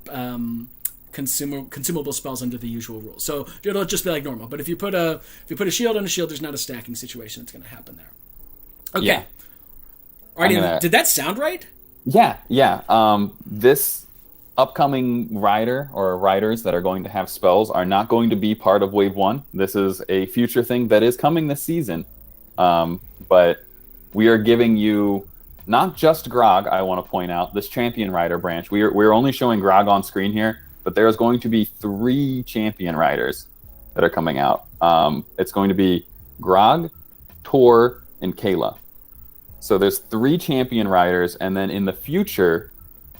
consumable spells under the usual rules. So it'll just be like normal. But if you put a shield on a shield, there's not a stacking situation that's going to happen there. Okay. Yeah. All right. Did that sound right? Yeah. This upcoming rider or riders that are going to have spells are not going to be part of Wave 1. This is a future thing that is coming this season. But we are giving you not just Grog, I want to point out, this champion rider branch. We're only showing Grog on screen here, but there's going to be 3 champion riders that are coming out. It's going to be Grog, Tor, and Kayla. So there's 3 champion riders, and then in the future,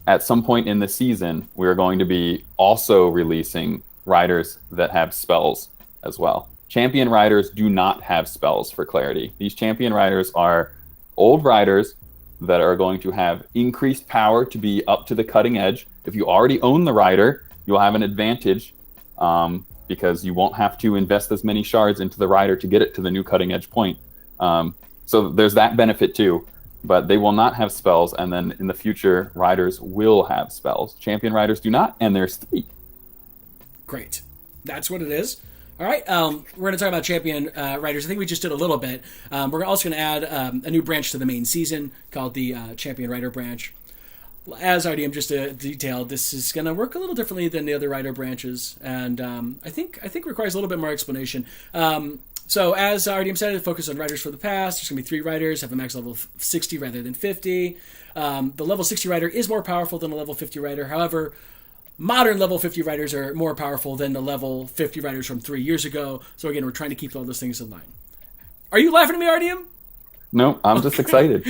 at some point in the season, we're going to be also releasing riders that have spells as well. Champion riders do not have spells, for clarity. These champion riders are old riders that are going to have increased power to be up to the cutting edge. If you already own the rider, you'll have an advantage because you won't have to invest as many shards into the rider to get it to the new cutting edge point. So there's that benefit too, but they will not have spells. And then in the future, riders will have spells. Champion riders do not, and there's 3. Great. That's what it is. All right, we're going to talk about champion riders. I think we just did a little bit. We're also going to add a new branch to the main season called the champion rider branch. As RDM just detailed, this is going to work a little differently than the other rider branches, and I think requires a little bit more explanation. So as RDM said, it focused on riders for the past. There's going to be 3 riders, have a max level of 60 rather than 50. The level 60 rider is more powerful than a level 50 rider. However, modern level 50 riders are more powerful than the level 50 riders from 3 years ago. So again, we're trying to keep all those things in line. Are you laughing at me, RDM? No, I'm just excited.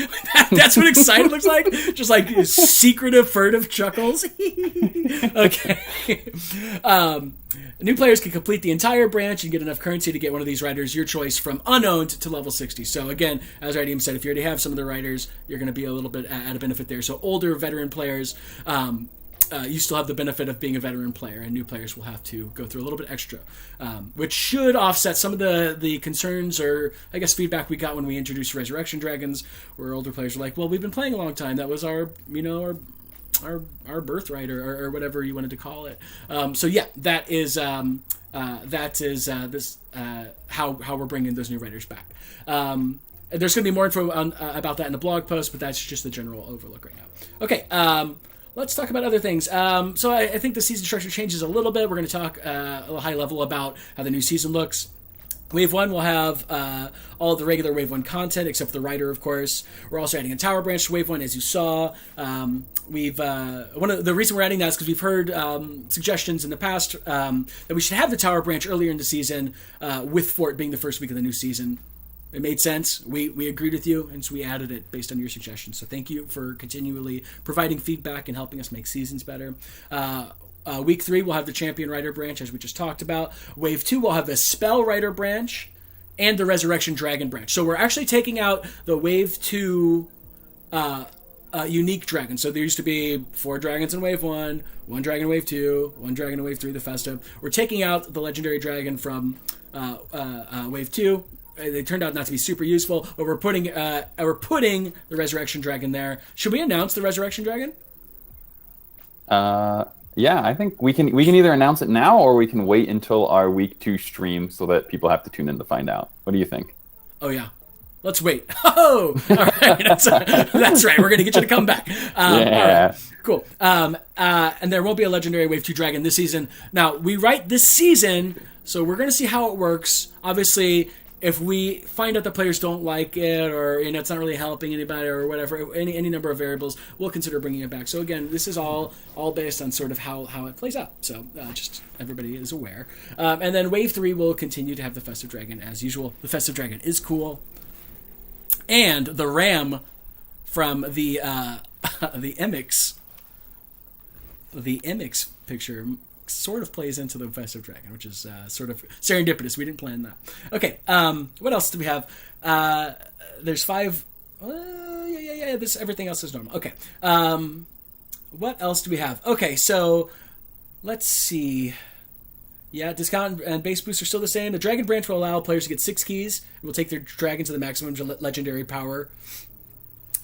That's what excited looks like? Just like secretive, furtive chuckles. Okay. New players can complete the entire branch and get enough currency to get one of these riders, your choice, from unowned to level 60. So again, as RDM said, if you already have some of the riders, you're going to be a little bit at a benefit there. So older veteran players, you still have the benefit of being a veteran player, and new players will have to go through a little bit extra, which should offset some of the concerns or, I guess, feedback we got when we introduced Resurrection Dragons, where older players were like, well, we've been playing a long time. That was our birthright or whatever you wanted to call it. So yeah, that is how we're bringing those new writers back. There's going to be more info about that in the blog post, but that's just the general overlook right now. Okay. Let's talk about other things. So I think the season structure changes a little bit. We're going to talk a high level about how the new season looks. Wave 1 will have all the regular Wave 1 content, except for the rider, of course. We're also adding a tower branch to Wave 1, as you saw. One of the reason we're adding that is because we've heard suggestions in the past that we should have the tower branch earlier in the season, with Fort being the first week of the new season. It made sense. We agreed with you, and so we added it based on your suggestions. So thank you for continually providing feedback and helping us make seasons better. Week 3, we'll have the Champion Rider branch, as we just talked about. Wave 2, we'll have the Spell Rider branch and the Resurrection Dragon branch. So we're actually taking out the Wave 2 unique dragons. So there used to be 4 dragons in Wave 1, 1 dragon in Wave 2, 1 dragon in Wave 3, the Festive. We're taking out the Legendary Dragon from Wave 2. they turned out not to be super useful, but we're putting the Resurrection Dragon there. Should we announce the Resurrection Dragon? Yeah, I think we can either announce it now or we can wait until our week 2 stream so that people have to tune in to find out. What do you think? Oh yeah, let's wait. Oh, all right, that's right. We're gonna get you to come back. Yeah. All right, cool. And there won't be a legendary Wave 2 Dragon this season. Now we write this season, so we're gonna see how it works. Obviously, if we find out the players don't like it, or it's not really helping anybody, or whatever, any number of variables, we'll consider bringing it back. So again, this is all based on sort of how it plays out. So just everybody is aware. And then Wave 3 will continue to have the Festive Dragon as usual. The Festive Dragon is cool, and the ram from the Emmix, picture sort of plays into the Festive Dragon, which is sort of serendipitous. We didn't plan that. Okay, what else do we have? There's 5. Yeah. This everything else is normal. Okay. What else do we have? Okay, so let's see. Yeah, discount and base boosts are still the same. The Dragon Branch will allow players to get 6 keys. It will take their dragon to the maximum legendary power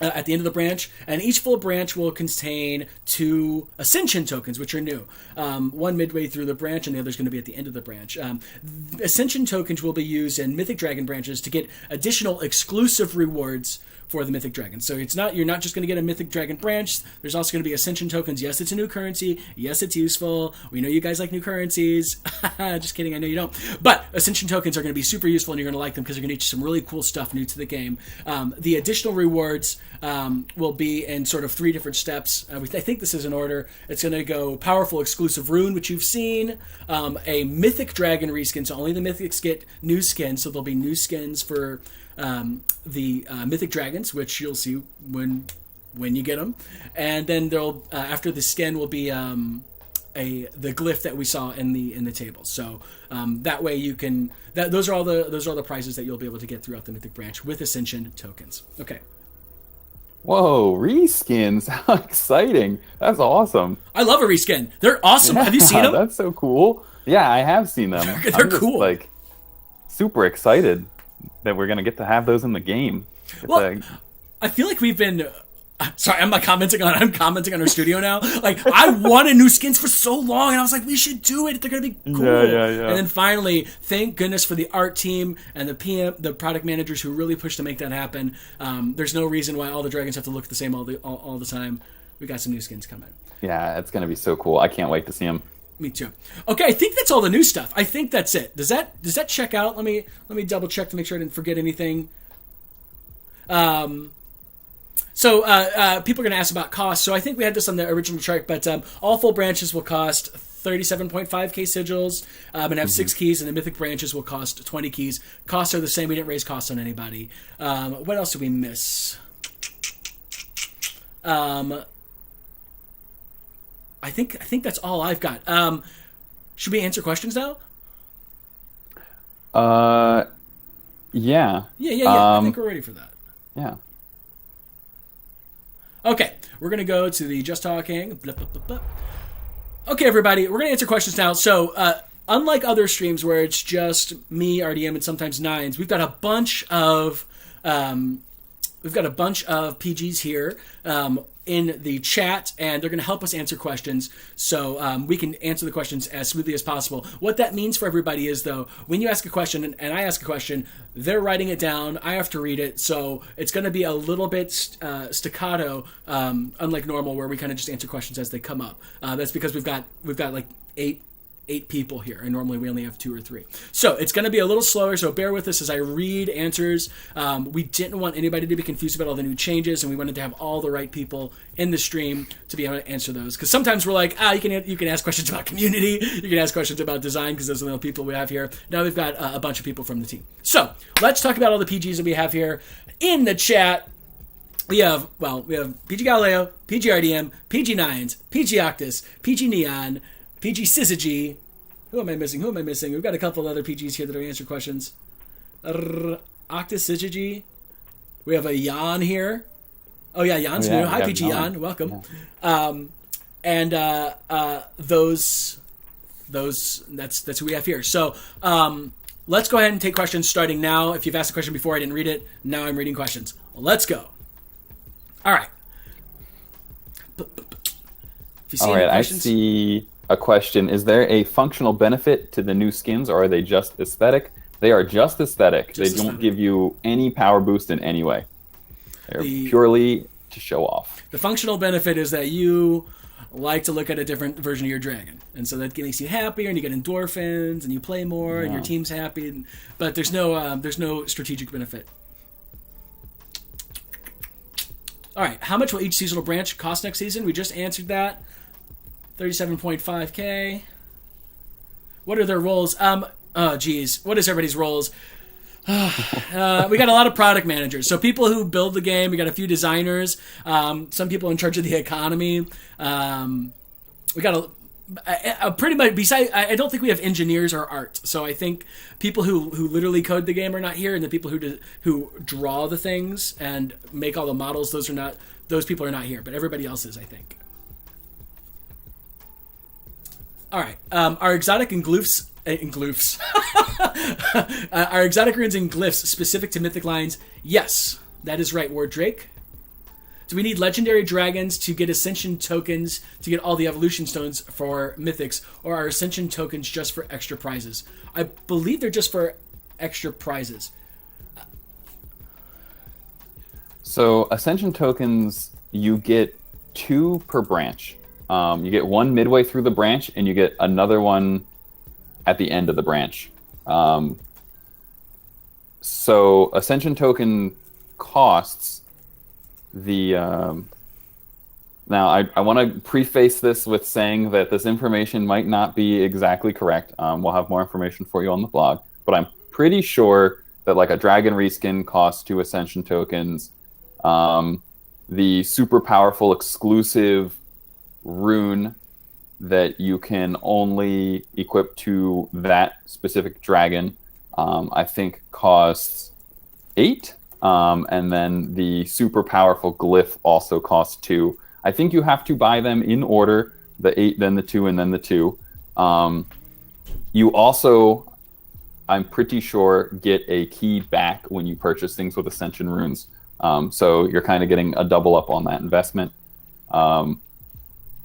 at the end of the branch, and each full branch will contain 2 Ascension Tokens, which are new. One midway through the branch, and the other's going to be at the end of the branch. Ascension Tokens will be used in Mythic Dragon branches to get additional exclusive rewards for the Mythic Dragon. So you're not just going to get a Mythic Dragon branch. There's also going to be Ascension Tokens. Yes, it's a new currency. Yes, it's useful. We know you guys like new currencies. Just kidding. I know you don't. But Ascension Tokens are going to be super useful, and you're going to like them because they're going to teach you some really cool stuff new to the game. The additional rewards will be in sort of 3 different steps. I think this is in order. It's going to go Powerful Exclusive Rune, which you've seen. A Mythic Dragon reskin, so only the Mythics get new skins. So there'll be new skins for the Mythic Dragons, which you'll see when you get them, and then there'll after the skin will be the glyph that we saw in the table. So that way you can those are all the prizes that you'll be able to get throughout the Mythic Branch with Ascension Tokens. Okay. Whoa, reskins! How exciting! That's awesome. I love a reskin. They're awesome. Yeah, have you seen them? That's so cool. Yeah, I have seen them. They're I'm just, cool. Like super excited that we're gonna get to have those in the game. Well, I feel like we've been. Sorry, I'm commenting on our studio now. Like, I wanted new skins for so long, and I was like, we should do it. They're gonna be cool. Yeah. And then finally, thank goodness for the art team and the PM, the product managers who really pushed to make that happen. There's no reason why all the dragons have to look the same all the time. We got some new skins coming. Yeah, it's gonna be so cool. I can't wait to see them. Me too. Okay, I think that's all the new stuff. I think that's it. Does that check out? Let me double check to make sure I didn't forget anything. So people are going to ask about cost. So I think we had this on the original chart, but all full branches will cost 37.5k sigils and have 6 keys, and the Mythic branches will cost 20 keys. Costs are the same. We didn't raise costs on anybody. What else did we miss? I think that's all I've got. Should we answer questions now? Yeah. Yeah. I think we're ready for that. Yeah. Okay, we're gonna go to the Just Talking. Blah, blah, blah, blah. Okay, everybody, we're gonna answer questions now. So, unlike other streams where it's just me, RDM, and sometimes Nines, we've got a bunch of PGs here in the chat, and they're going to help us answer questions, so we can answer the questions as smoothly as possible. What that means for everybody is, though, when you ask a question and I ask a question, they're writing it down, I have to read it, so it's going to be a little bit staccato, unlike normal, where we kind of just answer questions as they come up. That's because we've got like eight people here, and normally we only have 2 or 3. So it's going to be a little slower, so bear with us as I read answers. We didn't want anybody to be confused about all the new changes, and we wanted to have all the right people in the stream to be able to answer those. Because sometimes we're like, you can ask questions about community, you can ask questions about design, because those are the people we have here. Now we've got a bunch of people from the team. So let's talk about all the PGs that we have here in the chat. We have PG Galileo, PG RDM, PG Nines, PG Octus, PG Neon, PG Syzygy. Who am I missing? We've got a couple other PGs here that are answer questions. Octus Syzygy. We have a Jan here. Oh yeah, Jan's new. Hi PG Jan, welcome. Yeah. And those that's who we have here. So let's go ahead and take questions starting now. If you've asked a question before, I didn't read it. Now I'm reading questions. Let's go. All right. All right, I see a question. Is there a functional benefit to the new skins, or are they just aesthetic? They are just aesthetic. They don't give you any power boost in any way. They're purely to show off. The functional benefit is that you like to look at a different version of your dragon, and so that makes you happier, and you get endorphins, and you play more, and your team's happy. But there's no strategic benefit. All right, how much will each seasonal branch cost next season? We just answered that. 37.5K. What are their roles? Geez, what is everybody's roles? We got a lot of product managers, so people who build the game. We got a few designers, some people in charge of the economy. We got a pretty much. Besides, I don't think we have engineers or art. So I think people who literally code the game are not here, and the people who draw the things and make all the models, those people are not here. But everybody else is, I think. All right, our exotic and glyphs. Our exotic runes and glyphs specific to mythic lines. Yes, that is right, Ward Drake. Do we need legendary dragons to get ascension tokens to get all the evolution stones for mythics, or are ascension tokens just for extra prizes? I believe they're just for extra prizes. So ascension tokens, you get 2 per branch. You get 1 midway through the branch, and you get another one at the end of the branch. So Ascension Token costs the... Now, I want to preface this with saying that this information might not be exactly correct. We'll have more information for you on the blog. But I'm pretty sure that like a Dragon Reskin costs 2 Ascension Tokens. The super powerful exclusive rune that you can only equip to that specific dragon, I think costs 8. And then the super powerful glyph also costs 2. I think you have to buy them in order, the 8, then the 2, and then the 2. You also, I'm pretty sure, get a key back when you purchase things with Ascension runes. So you're kind of getting a double up on that investment.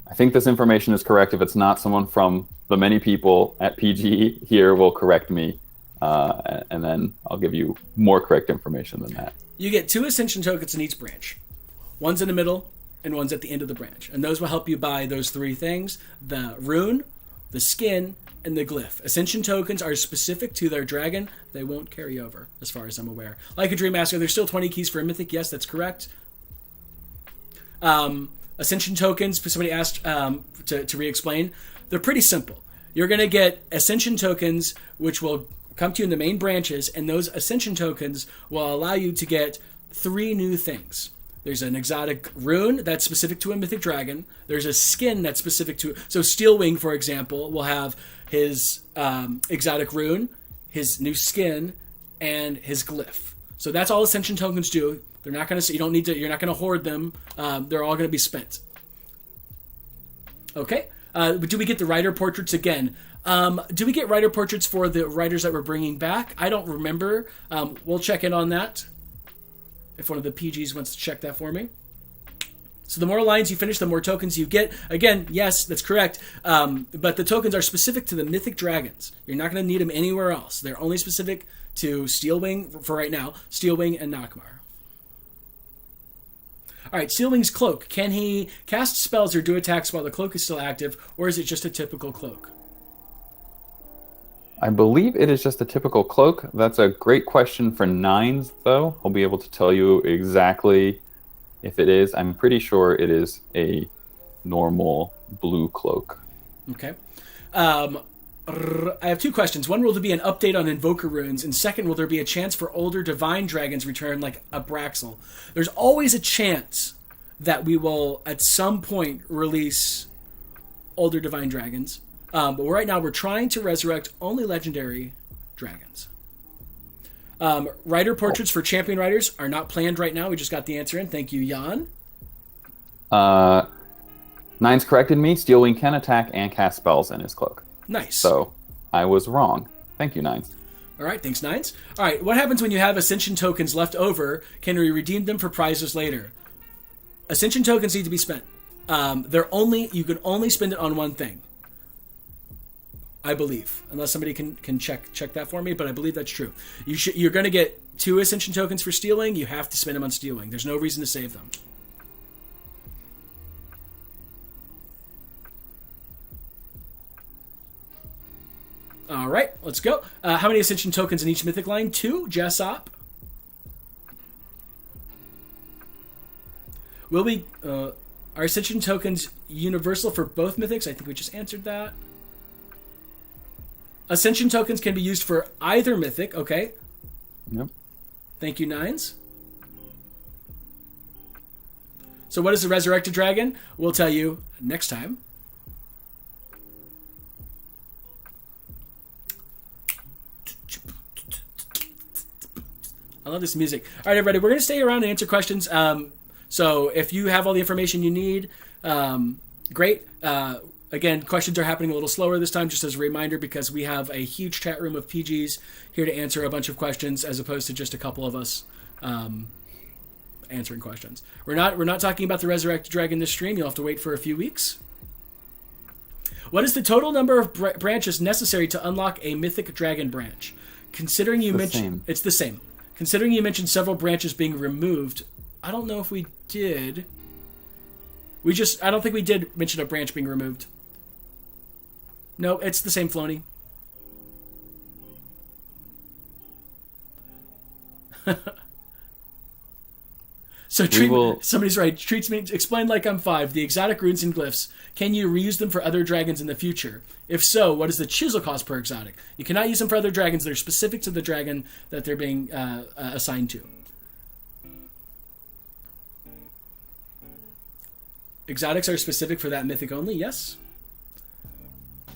I think this information is correct. If it's not, someone from the many people at PG here will correct me, and then I'll give you more correct information than that. You get 2 Ascension tokens in each branch. One's in the middle, and one's at the end of the branch. And those will help you buy those 3 things: the rune, the skin, and the glyph. Ascension tokens are specific to their dragon. They won't carry over, as far as I'm aware. Like a Dream Master, there's still 20 keys for a mythic. Yes, that's correct. Ascension tokens, somebody asked to re-explain. They're pretty simple. You're going to get Ascension tokens, which will come to you in the main branches, and those Ascension tokens will allow you to get 3 new things. There's an exotic rune that's specific to a mythic dragon. There's a skin that's specific to... So Steelwing, for example, will have his exotic rune, his new skin, and his glyph. So that's all Ascension tokens do. They're not going to... You don't need to... You're not going to hoard them. They're all going to be spent. Okay. Do we get the writer portraits again? Do we get writer portraits for the writers that we're bringing back? I don't remember. We'll check in on that. If one of the PGs wants to check that for me. So the more lines you finish, the more tokens you get. Again, yes, that's correct. But the tokens are specific to the mythic dragons. You're not going to need them anywhere else. They're only specific to Steelwing, for right now, Steelwing and Nakmar. All right, Steelwing's cloak. Can he cast spells or do attacks while the cloak is still active, or is it just a typical cloak? I believe it is just a typical cloak. That's a great question for Nines, though. I'll be able to tell you exactly if it is. I'm pretty sure it is a normal blue cloak. Okay. I have 2 questions. One, will there be an update on Invoker runes? And second, will there be a chance for older Divine Dragons return, like Abraxel? There's always a chance that we will, at some point, release older Divine Dragons. But right now, we're trying to resurrect only legendary dragons. Rider portraits for champion riders are not planned right now. We just got the answer in. Thank you, Jan. Nines corrected me. Steelwing can attack and cast spells in his cloak. Nice. So I was wrong. Thank you, Nines. All right, thanks, Nines. All right, what happens when you have Ascension tokens left over? Can we redeem them for prizes later? Ascension tokens need to be spent. You can only spend it on one thing, I believe, unless somebody can check that for me. But I believe that's true. You're going to get 2 Ascension tokens for stealing. You have to spend them on stealing. There's no reason to save them. All right, let's go. How many Ascension tokens in each mythic line? 2. Jessop. Will we... are Ascension tokens universal for both mythics? I think we just answered that. Ascension tokens can be used for either mythic. Okay. Yep. Thank you, Nines. So what is the Resurrected Dragon? We'll tell you next time. I love this music. All right, everybody, we're going to stay around and answer questions. So if you have all the information you need, great. Again, questions are happening a little slower this time, just as a reminder, because we have a huge chat room of PGs here to answer a bunch of questions, as opposed to just a couple of us answering questions. We're not talking about the Resurrected Dragon this stream. You'll have to wait for a few weeks. What is the total number of branches necessary to unlock a Mythic Dragon branch? Considering you mentioned it's the same. Considering you mentioned several branches being removed, I don't know if we did. I don't think we did mention a branch being removed. No, it's the same, Floney. So somebody's right. Treats me explain like I'm 5. The exotic runes and glyphs. Can you reuse them for other dragons in the future? If so, what is the chisel cost per exotic? You cannot use them for other dragons that are specific to the dragon that they're being assigned to. Exotics are specific for that mythic only, yes.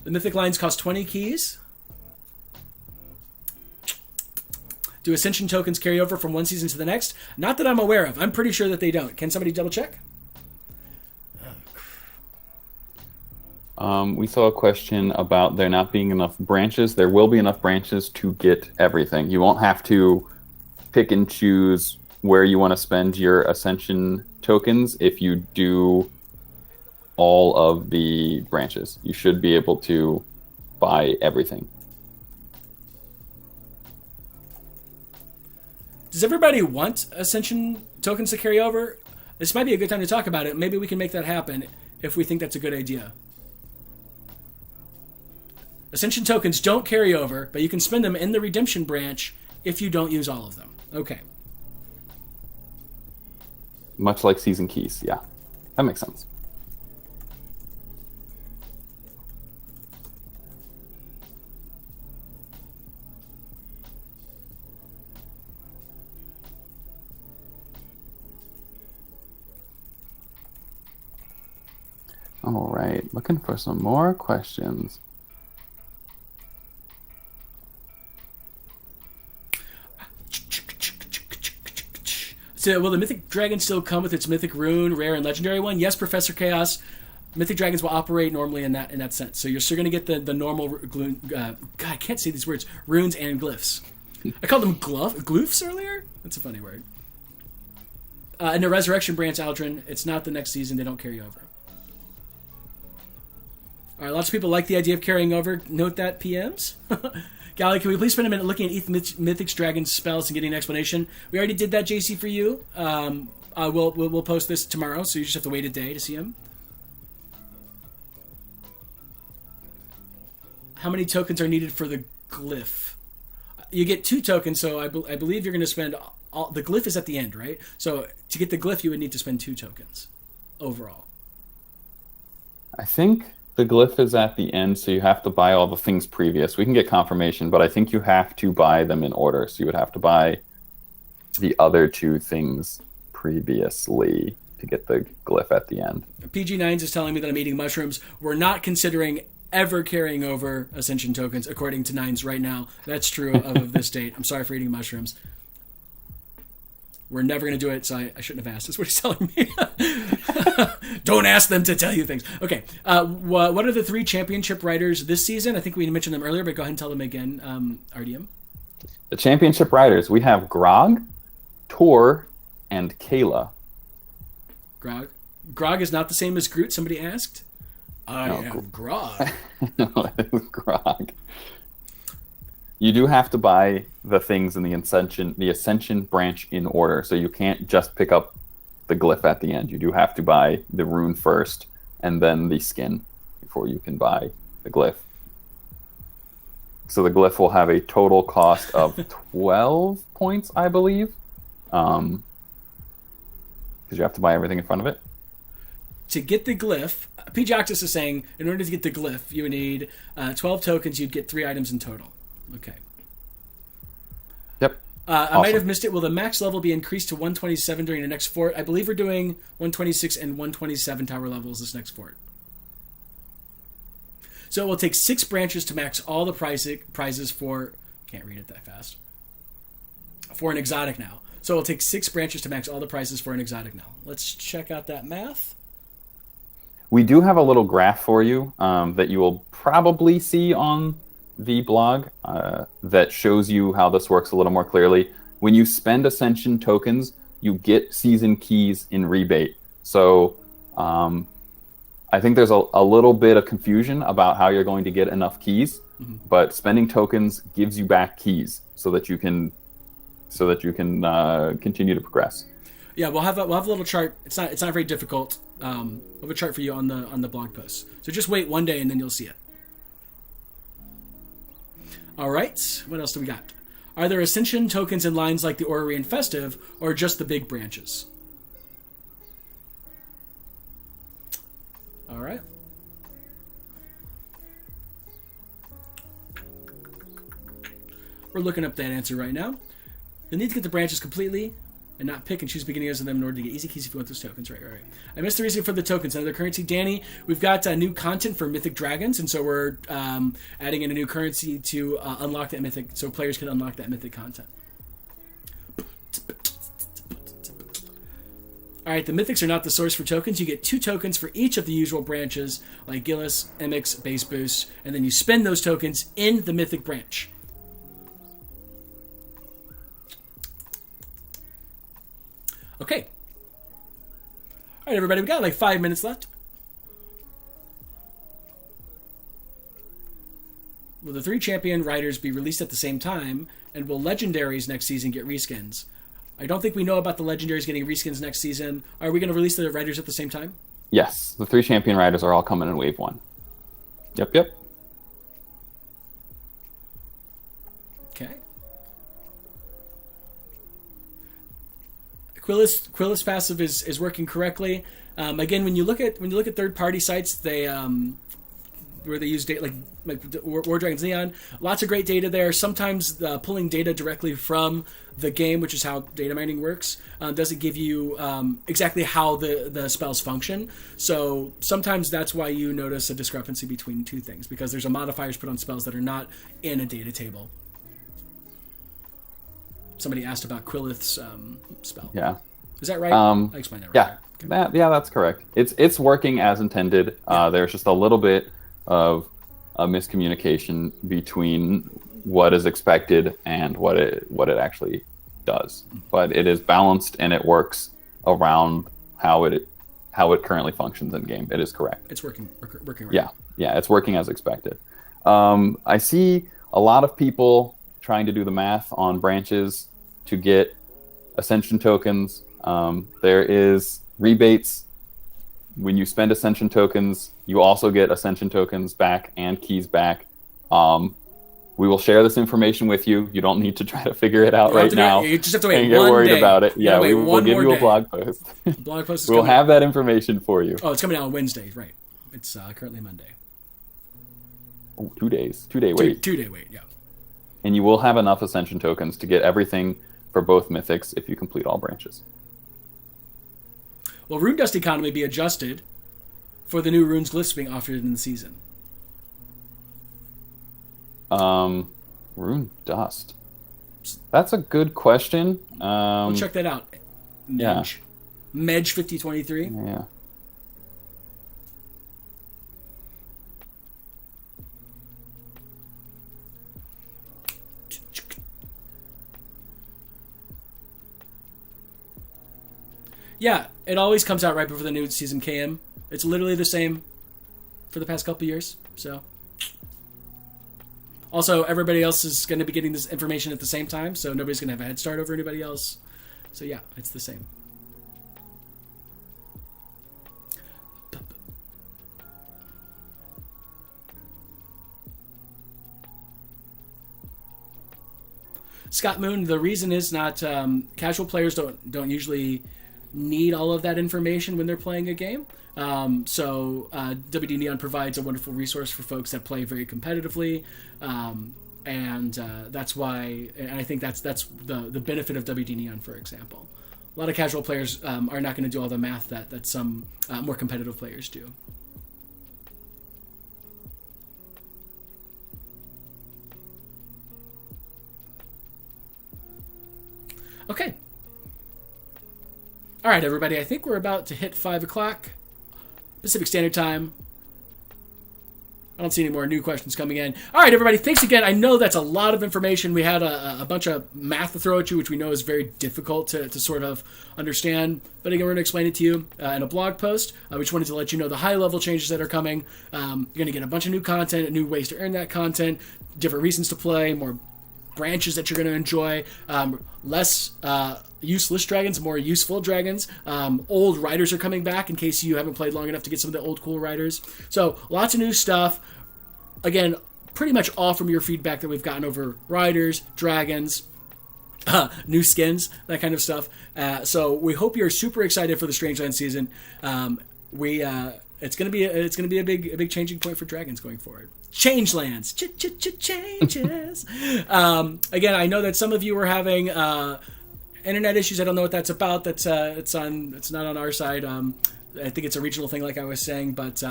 The mythic lines cost 20 keys. Do Ascension tokens carry over from one season to the next? Not that I'm aware of. I'm pretty sure that they don't. Can somebody double check? We saw a question about there not being enough branches. There will be enough branches to get everything. You won't have to pick and choose where you want to spend your Ascension tokens if you do all of the branches. You should be able to buy everything. Does everybody want Ascension tokens to carry over? This might be a good time to talk about it. Maybe we can make that happen if we think that's a good idea. Ascension tokens don't carry over, but you can spend them in the redemption branch if you don't use all of them. Okay. Much like season keys, yeah. That makes sense. All right, looking for some more questions. So, will the Mythic Dragon still come with its Mythic Rune, Rare, and Legendary one? Yes, Professor Chaos. Mythic Dragons will operate normally in that sense. So you're still going to get the normal... God, I can't say these words. Runes and Glyphs. I called them Glyphs earlier? That's a funny word. And the Resurrection Branch, Aldrin, it's not the next season. They don't carry over. All right, lots of people like the idea of carrying over. Note that, PMs. Gally, can we please spend a minute looking at ETH Mythic's Dragon spells and getting an explanation? We already did that, JC, for you. We'll post this tomorrow, so you just have to wait a day to see them. How many tokens are needed for the glyph? You get 2 tokens, so I believe you're going to spend... the glyph is at the end, right? So to get the glyph, you would need to spend 2 tokens overall. I think the glyph is at the end, so you have to buy all the things previous. We can get confirmation, but I think you have to buy them in order. So you would have to buy the other 2 things previously to get the glyph at the end. PG9s is telling me that I'm eating mushrooms. We're not considering ever carrying over Ascension tokens, according to Nines right now. That's true of this date. I'm sorry for eating mushrooms. We're never going to do it, so I shouldn't have asked. That's what he's telling me. Don't ask them to tell you things. Okay. What are the 3 championship riders this season? I think we mentioned them earlier, but go ahead and tell them again, RDM. The championship riders, we have Grog, Tor, and Kayla. Grog. Grog is not the same as Groot, somebody asked. I am Grog. No, it is Grog. You do have to buy the things in the Ascension branch in order, so you can't just pick up the glyph at the end. You do have to buy the rune first, and then the skin before you can buy the glyph. So the glyph will have a total cost of 12 points, I believe. Because you have to buy everything in front of it. To get the glyph, PG Octus is saying, in order to get the glyph, you would need 12 tokens. You'd get 3 items in total. Okay. Yep. I might have missed it. Will the max level be increased to 127 during the next fort? I believe we're doing 126 and 127 tower levels this next fort. So it will take 6 branches to max all the prizes for... Can't read it that fast. For an exotic now. So it will take 6 branches to max all the prizes for an exotic now. Let's check out that math. We do have a little graph for you that you will probably see on the blog that shows you how this works a little more clearly. When you spend Ascension tokens, you get season keys in rebate. So I think there's a little bit of confusion about how you're going to get enough keys, but spending tokens gives you back keys so that you can continue to progress. Yeah, we'll have a little chart. It's not very difficult. We'll have a chart for you on the blog post. So just wait one day and then you'll see it. All right, what else do we got? Are there Ascension tokens in lines like the Orrery and Festive, or just the big branches? All right. We're looking up that answer right now. You'll need to get the branches completely and not pick and choose beginnings of them in order to get easy keys if you want those tokens. Right. I missed the reason for the tokens. Another currency. Danny, we've got new content for Mythic Dragons, and so we're adding in a new currency to unlock that Mythic, so players can unlock that Mythic content. All right, the Mythics are not the source for tokens. You get 2 tokens for each of the usual branches, like Glyphs, Emmix, Base Boost, and then you spend those tokens in the Mythic branch. Okay. All right, everybody, we got like 5 minutes left. Will the 3 champion riders be released at the same time, and will legendaries next season get reskins? I don't think we know about the legendaries getting reskins next season. Are we going to release the riders at the same time? Yes, the 3 champion riders are all coming in wave 1. Yep. Okay. Quillis passive is working correctly. Again, when you look at third-party sites, they where they use data like War Dragons Neon, lots of great data there. Sometimes pulling data directly from the game, which is how data mining works, doesn't give you exactly how the spells function. So sometimes that's why you notice a discrepancy between 2 things, because there's a modifiers put on spells that are not in a data table. Somebody asked about Quillith's spell. Yeah. Is that right? I explained that right. Yeah. Okay. That's correct. It's working as intended. There's just a little bit of a miscommunication between what is expected and what it actually does. But it is balanced and it works around how it currently functions in game. It is correct. It's working right. Yeah, it's working as expected. I see a lot of people trying to do the math on branches to get Ascension tokens. There is rebates. When you spend Ascension tokens, you also get Ascension tokens back and keys back. We will share this information with you. You don't need to try to figure it out right now. You just have to wait and get one worried day. about it. Yeah, we'll give you a blog post. Blog post is we'll have that information for you. Oh, it's coming out on Wednesday, right? It's currently Monday. Oh, 2 days. 2 day wait. 2 day wait, yeah. And you will have enough Ascension tokens to get everything for both mythics if you complete all branches. Will Rune Dust economy be adjusted for the new runes glyphs being offered in the season? Rune Dust. That's a good question. We'll check that out. Medge. Yeah. Medge 5023. Yeah. Yeah, it always comes out right before the new season came. It's literally the same for the past couple years. So, also everybody else is going to be getting this information at the same time, so nobody's going to have a head start over anybody else. So yeah, it's the same. Scott Moon, the reason is not casual players don't usually need all of that information when they're playing a game. So WD Neon provides a wonderful resource for folks that play very competitively, and that's why. And I think that's the benefit of WD Neon, for example. A lot of casual players are not going to do all the math that some more competitive players do. Okay. All right, everybody. I think we're about to hit 5 o'clock Pacific Standard Time. I don't see any more new questions coming in. All right, everybody. Thanks again. I know that's a lot of information. We had a bunch of math to throw at you, which we know is very difficult to sort of understand. But again, we're going to explain it to you in a blog post. We just wanted to let you know the high-level changes that are coming. You're going to get a bunch of new content, new ways to earn that content, different reasons to play, more branches that you're going to enjoy, less useless dragons, more useful dragons. Old riders are coming back in case you haven't played long enough to get some of the old cool riders. So lots of new stuff. Again, pretty much all from your feedback that we've gotten over riders, dragons, new skins, that kind of stuff. So we hope you're super excited for the Strangeland season. It's gonna be a big changing point for dragons going forward. Changelands, changes. Again, I know that some of you were having internet issues. I don't know what that's about. It's not on our side. I think it's a regional thing, like I was saying. But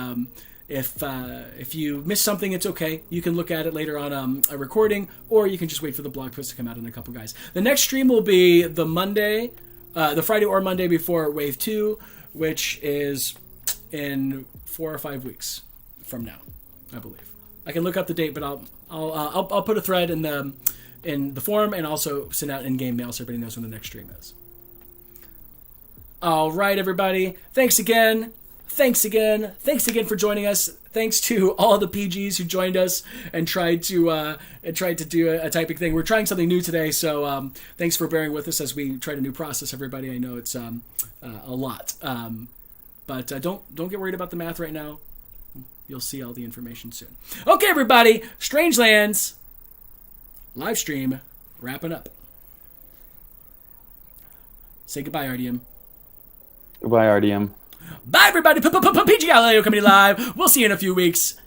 if you missed something, it's okay. You can look at it later on a recording, or you can just wait for the blog post to come out in a couple guys. The next stream will be the Friday or Monday before Wave 2, which is in 4 or 5 weeks from now, I believe. I can look up the date, but I'll put a thread in the forum and also send out in-game mail so everybody knows when the next stream is. All right, everybody. Thanks again for joining us. Thanks to all the PGs who joined us and tried to do a typing thing. We're trying something new today, so thanks for bearing with us as we try a new process. Everybody, I know it's a lot, but don't get worried about the math right now. You'll see all the information soon. Okay, everybody, Strangelands live stream wrapping up. Say goodbye, RDM. Goodbye, RDM. Bye, everybody. PG Galileo coming live. We'll see you in a few weeks.